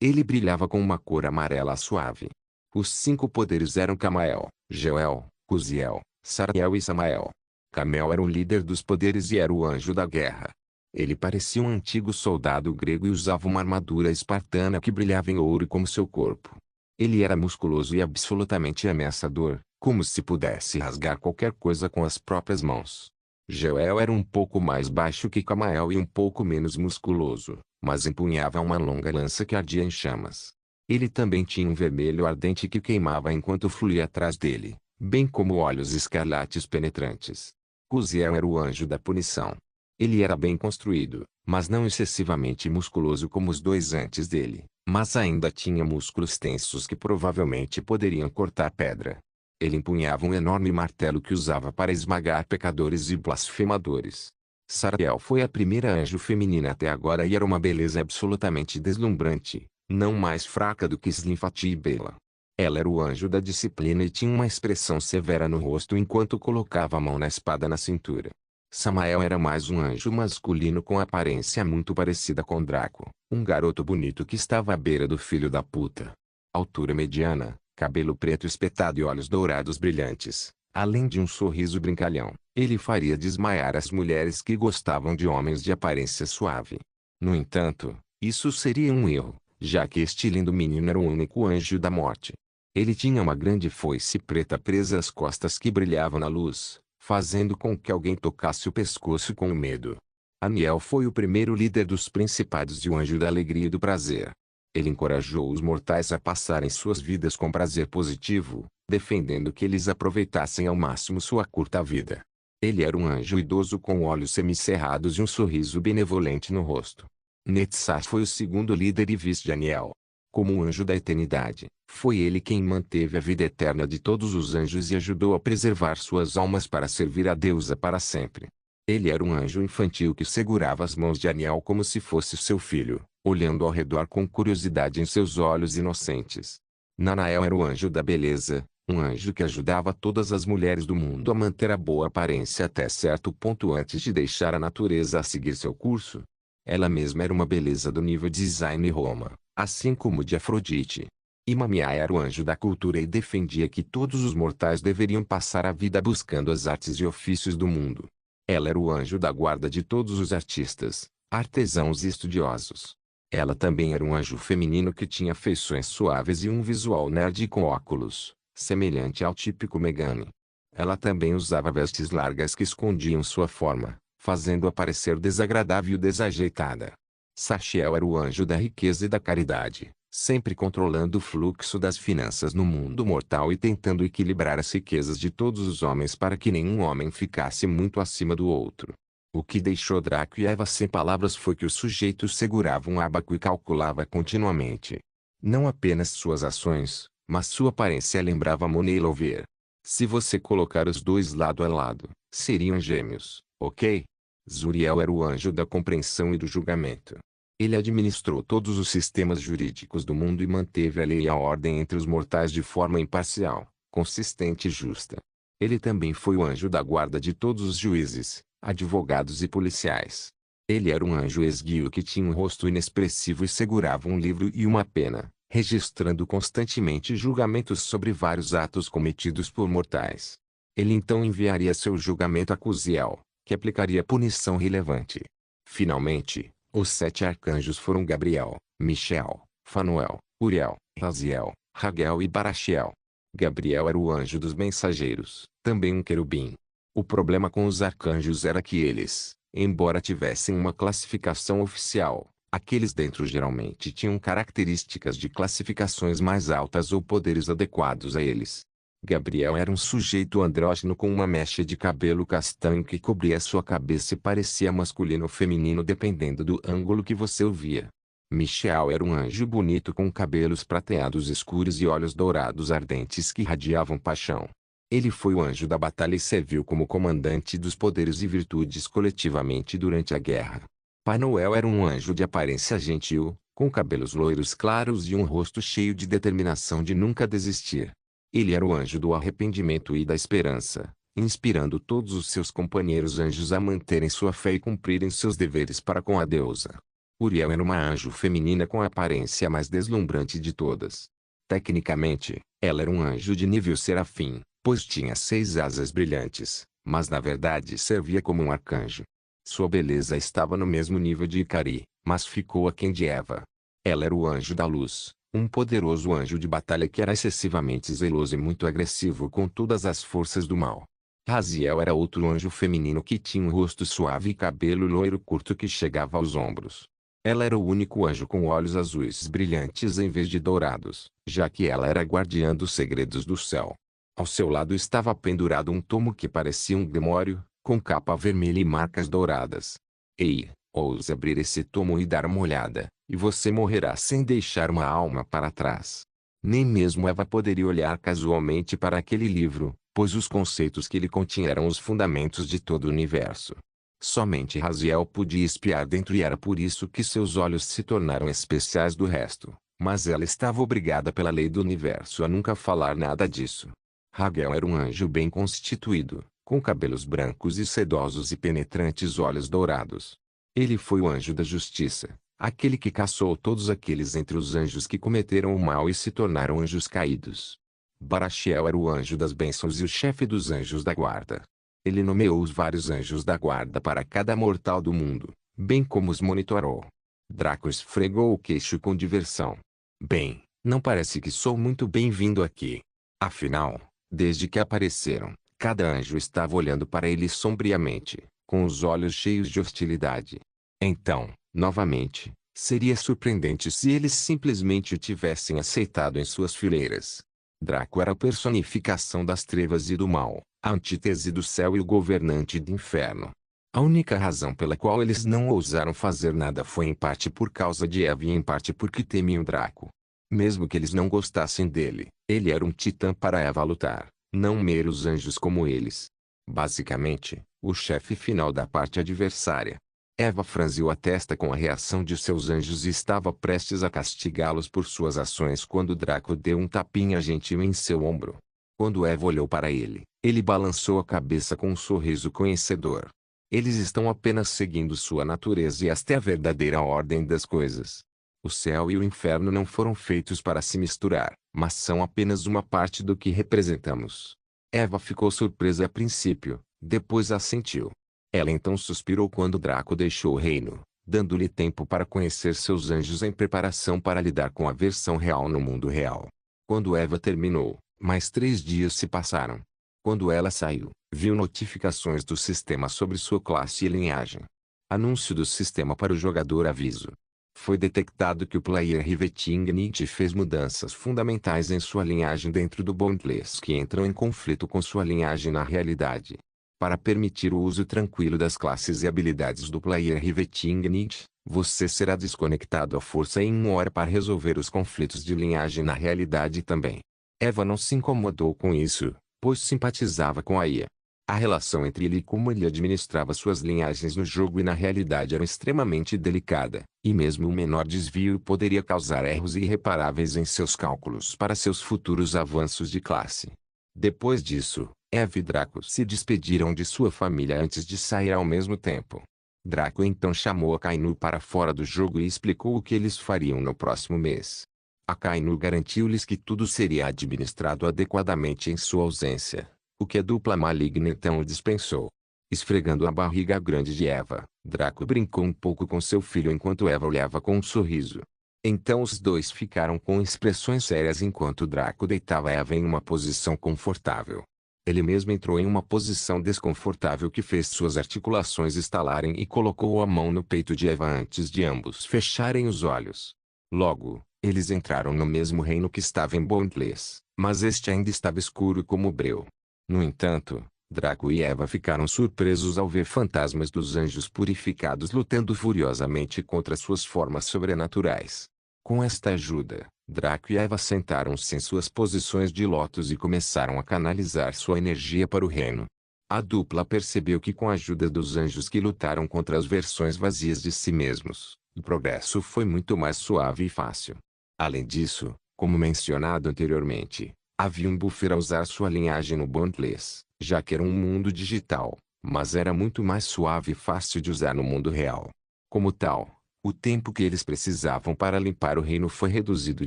Ele brilhava com uma cor amarela suave. Os 5 poderes eram Camael, Jeuel, Cuziel, Sarael e Samael. Camel era o líder dos poderes e era o anjo da guerra. Ele parecia um antigo soldado grego e usava uma armadura espartana que brilhava em ouro como seu corpo. Ele era musculoso e absolutamente ameaçador, como se pudesse rasgar qualquer coisa com as próprias mãos. Jeuel era um pouco mais baixo que Camael e um pouco menos musculoso, mas empunhava uma longa lança que ardia em chamas. Ele também tinha um vermelho ardente que queimava enquanto fluía atrás dele, bem como olhos escarlates penetrantes. Cuziel era o anjo da punição. Ele era bem construído, mas não excessivamente musculoso como os 2 antes dele, mas ainda tinha músculos tensos que provavelmente poderiam cortar pedra. Ele empunhava um enorme martelo que usava para esmagar pecadores e blasfemadores. Sarael foi a primeira anjo feminina até agora e era uma beleza absolutamente deslumbrante, não mais fraca do que Slinfati e Bela. Ela era o anjo da disciplina e tinha uma expressão severa no rosto enquanto colocava a mão na espada na cintura. Samael era mais um anjo masculino com aparência muito parecida com Draco, um garoto bonito que estava à beira do filho da puta. Altura mediana, cabelo preto espetado e olhos dourados brilhantes, além de um sorriso brincalhão. Ele faria desmaiar as mulheres que gostavam de homens de aparência suave. No entanto, isso seria um erro, já que este lindo menino era o único anjo da morte. Ele tinha uma grande foice preta presa às costas que brilhava na luz, fazendo com que alguém tocasse o pescoço com medo. Aniel foi o primeiro líder dos principados e o anjo da alegria e do prazer. Ele encorajou os mortais a passarem suas vidas com prazer positivo, defendendo que eles aproveitassem ao máximo sua curta vida. Ele era um anjo idoso com olhos semicerrados e um sorriso benevolente no rosto. Netzach foi o segundo líder e vice de Aniel. Como um anjo da eternidade, foi ele quem manteve a vida eterna de todos os anjos e ajudou a preservar suas almas para servir a deusa para sempre. Ele era um anjo infantil que segurava as mãos de Aniel como se fosse seu filho, olhando ao redor com curiosidade em seus olhos inocentes. Nanael era o anjo da beleza, Um anjo que ajudava todas as mulheres do mundo a manter a boa aparência até certo ponto antes de deixar a natureza a seguir seu curso. Ela mesma era uma beleza do nível de Design Roma, assim como de Afrodite. E Mamiá era o anjo da cultura e defendia que todos os mortais deveriam passar a vida buscando as artes e ofícios do mundo. Ela era o anjo da guarda de todos os artistas, artesãos e estudiosos. Ela também era um anjo feminino que tinha feições suaves e um visual nerd com óculos, semelhante ao típico Megane. Ela também usava vestes largas que escondiam sua forma, fazendo-a parecer desagradável e desajeitada. Sachiel era o anjo da riqueza e da caridade, sempre controlando o fluxo das finanças no mundo mortal e tentando equilibrar as riquezas de todos os homens para que nenhum homem ficasse muito acima do outro. O que deixou Draco e Eva sem palavras foi que o sujeito segurava um ábaco e calculava continuamente. Não apenas suas ações, mas sua aparência lembrava Money Lover. Se você colocar os dois lado a lado, seriam gêmeos, ok? Zuriel era o anjo da compreensão e do julgamento. Ele administrou todos os sistemas jurídicos do mundo e manteve a lei e a ordem entre os mortais de forma imparcial, consistente e justa. Ele também foi o anjo da guarda de todos os juízes, advogados e policiais. Ele era um anjo esguio que tinha um rosto inexpressivo e segurava um livro e uma pena, registrando constantemente julgamentos sobre vários atos cometidos por mortais. Ele então enviaria seu julgamento a Cuziel, que aplicaria punição relevante. Finalmente, os 7 arcanjos foram Gabriel, Michel, Fanuel, Uriel, Raziel, Raguel e Baraxiel. Gabriel era o anjo dos mensageiros, também um querubim. O problema com os arcanjos era que eles, embora tivessem uma classificação oficial, aqueles dentro geralmente tinham características de classificações mais altas ou poderes adequados a eles. Gabriel era um sujeito andrógeno com uma mecha de cabelo castanho que cobria sua cabeça e parecia masculino ou feminino dependendo do ângulo que você o via. Michel era um anjo bonito com cabelos prateados escuros e olhos dourados ardentes que radiavam paixão. Ele foi o anjo da batalha e serviu como comandante dos poderes e virtudes coletivamente durante a guerra. Pai Noel era um anjo de aparência gentil, com cabelos loiros claros e um rosto cheio de determinação de nunca desistir. Ele era o anjo do arrependimento e da esperança, inspirando todos os seus companheiros anjos a manterem sua fé e cumprirem seus deveres para com a deusa. Uriel era uma anjo feminina com a aparência mais deslumbrante de todas. Tecnicamente, ela era um anjo de nível serafim, pois tinha 6 asas brilhantes, mas na verdade servia como um arcanjo. Sua beleza estava no mesmo nível de Icari, mas ficou aquém de Eva. Ela era o anjo da luz, um poderoso anjo de batalha que era excessivamente zeloso e muito agressivo com todas as forças do mal. Raziel era outro anjo feminino que tinha um rosto suave e cabelo loiro curto que chegava aos ombros. Ela era o único anjo com olhos azuis brilhantes em vez de dourados, já que ela era guardiã dos segredos do céu. Ao seu lado estava pendurado um tomo que parecia um grimório, com capa vermelha e marcas douradas. Ei, ouse abrir esse tomo e dar uma olhada, e você morrerá sem deixar uma alma para trás. Nem mesmo Eva poderia olhar casualmente para aquele livro, pois os conceitos que ele continha eram os fundamentos de todo o universo. Somente Raziel podia espiar dentro e era por isso que seus olhos se tornaram especiais do resto, mas ela estava obrigada pela lei do universo a nunca falar nada disso. Raguel era um anjo bem constituído, com cabelos brancos e sedosos e penetrantes olhos dourados. Ele foi o anjo da justiça, aquele que caçou todos aqueles entre os anjos que cometeram o mal e se tornaram anjos caídos. Baraxiel era o anjo das bênçãos e o chefe dos anjos da guarda. Ele nomeou os vários anjos da guarda para cada mortal do mundo, bem como os monitorou. Draco esfregou o queixo com diversão. Bem, não parece que sou muito bem-vindo aqui. Afinal, desde que apareceram, cada anjo estava olhando para ele sombriamente, com os olhos cheios de hostilidade. Então, novamente, seria surpreendente se eles simplesmente o tivessem aceitado em suas fileiras. Draco era a personificação das trevas e do mal, a antítese do céu e o governante do inferno. A única razão pela qual eles não ousaram fazer nada foi em parte por causa de Eva e em parte porque temiam Draco. Mesmo que eles não gostassem dele, ele era um titã para Eva lutar, não meros anjos como eles. Basicamente, o chefe final da parte adversária. Eva franziu a testa com a reação de seus anjos e estava prestes a castigá-los por suas ações quando Draco deu um tapinha gentil em seu ombro. Quando Eva olhou para ele, ele balançou a cabeça com um sorriso conhecedor. Eles estão apenas seguindo sua natureza e esta é a verdadeira ordem das coisas. O céu e o inferno não foram feitos para se misturar, mas são apenas uma parte do que representamos. Eva ficou surpresa a princípio, depois assentiu. Ela então suspirou quando Draco deixou o reino, dando-lhe tempo para conhecer seus anjos em preparação para lidar com a versão real no mundo real. Quando Eva terminou, mais 3 dias se passaram. Quando ela saiu, viu notificações do sistema sobre sua classe e linhagem. Anúncio do sistema para o jogador aviso. Foi detectado que o player Riveting Nietzsche fez mudanças fundamentais em sua linhagem dentro do Boundless que entram em conflito com sua linhagem na realidade. Para permitir o uso tranquilo das classes e habilidades do player Riveting Nietzsche, você será desconectado à força em 1 hora para resolver os conflitos de linhagem na realidade também. Eva não se incomodou com isso, pois simpatizava com a IA. A relação entre ele e como ele administrava suas linhagens no jogo e na realidade era extremamente delicada, e mesmo o menor desvio poderia causar erros irreparáveis em seus cálculos para seus futuros avanços de classe. Depois disso, Eva e Draco se despediram de sua família antes de sair ao mesmo tempo. Draco então chamou Akainu para fora do jogo e explicou o que eles fariam no próximo mês. Akainu garantiu-lhes que tudo seria administrado adequadamente em sua ausência. O que a dupla maligna então o dispensou. Esfregando a barriga grande de Eva, Draco brincou um pouco com seu filho enquanto Eva olhava com um sorriso. Então os dois ficaram com expressões sérias enquanto Draco deitava Eva em uma posição confortável. Ele mesmo entrou em uma posição desconfortável que fez suas articulações estalarem e colocou a mão no peito de Eva antes de ambos fecharem os olhos. Logo, eles entraram no mesmo reino que estava em Boundless, mas este ainda estava escuro como breu. No entanto, Draco e Eva ficaram surpresos ao ver fantasmas dos anjos purificados lutando furiosamente contra suas formas sobrenaturais. Com esta ajuda, Draco e Eva sentaram-se em suas posições de lótus e começaram a canalizar sua energia para o reino. A dupla percebeu que com a ajuda dos anjos que lutaram contra as versões vazias de si mesmos, o progresso foi muito mais suave e fácil. Além disso, como mencionado anteriormente, havia um buffer a usar sua linhagem no Boundless, já que era um mundo digital, mas era muito mais suave e fácil de usar no mundo real. Como tal, o tempo que eles precisavam para limpar o reino foi reduzido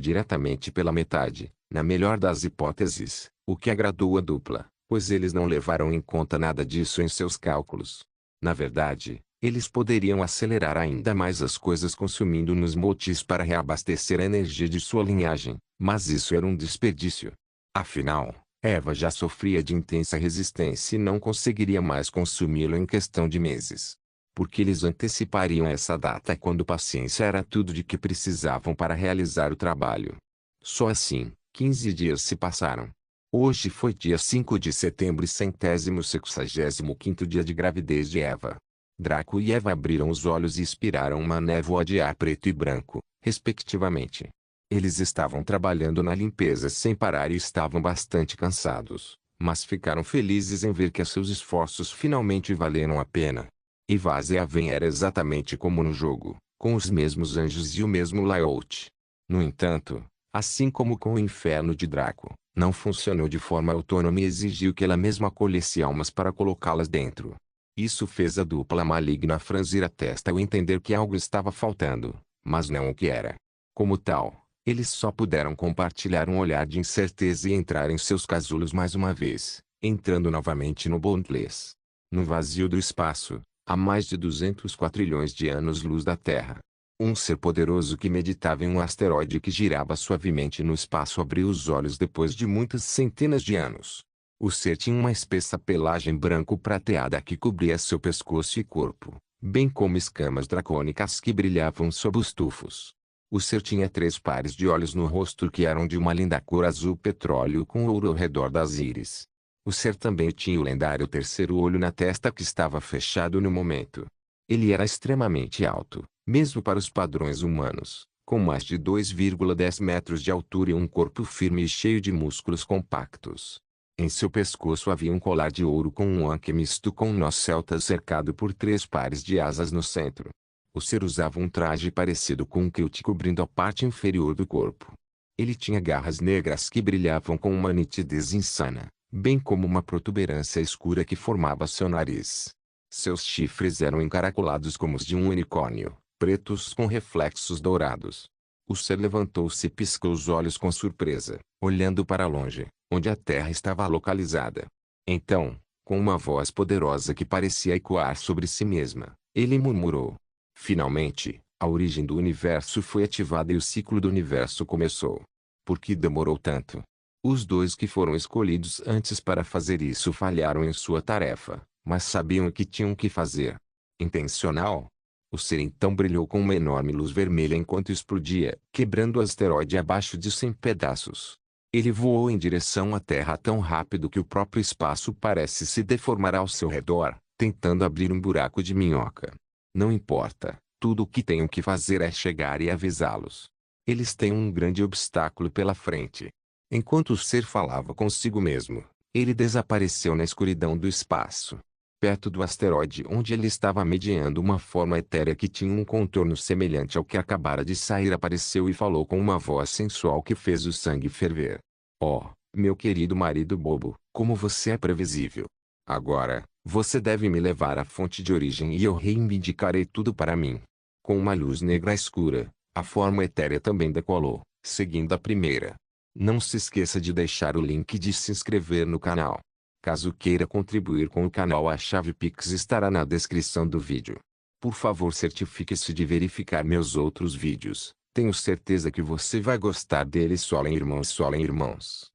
diretamente pela metade, na melhor das hipóteses, o que agradou a dupla, pois eles não levaram em conta nada disso em seus cálculos. Na verdade, eles poderiam acelerar ainda mais as coisas consumindo nos motis para reabastecer a energia de sua linhagem, mas isso era um desperdício. Afinal, Eva já sofria de intensa resistência e não conseguiria mais consumi-lo em questão de meses. Porque eles antecipariam essa data quando paciência era tudo de que precisavam para realizar o trabalho. Só assim, 15 dias se passaram. Hoje foi dia 5 de setembro e 165º dia de gravidez de Eva. Draco e Eva abriram os olhos e expiraram uma névoa de ar preto e branco, respectivamente. Eles estavam trabalhando na limpeza sem parar e estavam bastante cansados, mas ficaram felizes em ver que seus esforços finalmente valeram a pena. Ivaz e Aven era exatamente como no jogo, com os mesmos anjos e o mesmo layout. No entanto, assim como com o inferno de Draco, não funcionou de forma autônoma e exigiu que ela mesma acolhesse almas para colocá-las dentro. Isso fez a dupla maligna franzir a testa ao entender que algo estava faltando, mas não o que era. Como tal, eles só puderam compartilhar um olhar de incerteza e entrar em seus casulos mais uma vez, entrando novamente no Boundless. No vazio do espaço, há mais de 200 quatrilhões de anos-luz da Terra. Um ser poderoso que meditava em um asteroide que girava suavemente no espaço abriu os olhos depois de muitas centenas de anos. O ser tinha uma espessa pelagem branco-prateada que cobria seu pescoço e corpo, bem como escamas dracônicas que brilhavam sob os tufos. O ser tinha 3 pares de olhos no rosto que eram de uma linda cor azul petróleo com ouro ao redor das íris. O ser também tinha o lendário terceiro olho na testa que estava fechado no momento. Ele era extremamente alto, mesmo para os padrões humanos, com mais de 2,10 metros de altura e um corpo firme e cheio de músculos compactos. Em seu pescoço havia um colar de ouro com um anque misto com um nó celta cercado por 3 pares de asas no centro. O ser usava um traje parecido com um kilt cobrindo a parte inferior do corpo. Ele tinha garras negras que brilhavam com uma nitidez insana, bem como uma protuberância escura que formava seu nariz. Seus chifres eram encaracolados como os de um unicórnio, pretos com reflexos dourados. O ser levantou-se e piscou os olhos com surpresa, olhando para longe, onde a terra estava localizada. Então, com uma voz poderosa que parecia ecoar sobre si mesma, ele murmurou: finalmente, a origem do universo foi ativada e o ciclo do universo começou. Por que demorou tanto? Os dois que foram escolhidos antes para fazer isso falharam em sua tarefa, mas sabiam o que tinham que fazer. Intencional? O ser então brilhou com uma enorme luz vermelha enquanto explodia, quebrando o asteroide abaixo de 100 pedaços. Ele voou em direção à Terra tão rápido que o próprio espaço parece se deformar ao seu redor, tentando abrir um buraco de minhoca. Não importa, tudo o que tenho que fazer é chegar e avisá-los. Eles têm um grande obstáculo pela frente. Enquanto o ser falava consigo mesmo, ele desapareceu na escuridão do espaço. Perto do asteroide onde ele estava mediando, uma forma etérea que tinha um contorno semelhante ao que acabara de sair apareceu e falou com uma voz sensual que fez o sangue ferver. Oh, meu querido marido bobo, como você é previsível. Agora, você deve me levar à fonte de origem e eu reivindicarei tudo para mim. Com uma luz negra escura, a forma etérea também decolou, seguindo a primeira. Não se esqueça de deixar o link de se inscrever no canal. Caso queira contribuir com o canal, a chave Pix estará na descrição do vídeo. Por favor, certifique-se de verificar meus outros vídeos. Tenho certeza que você vai gostar deles. Solem irmãos, solem irmãos.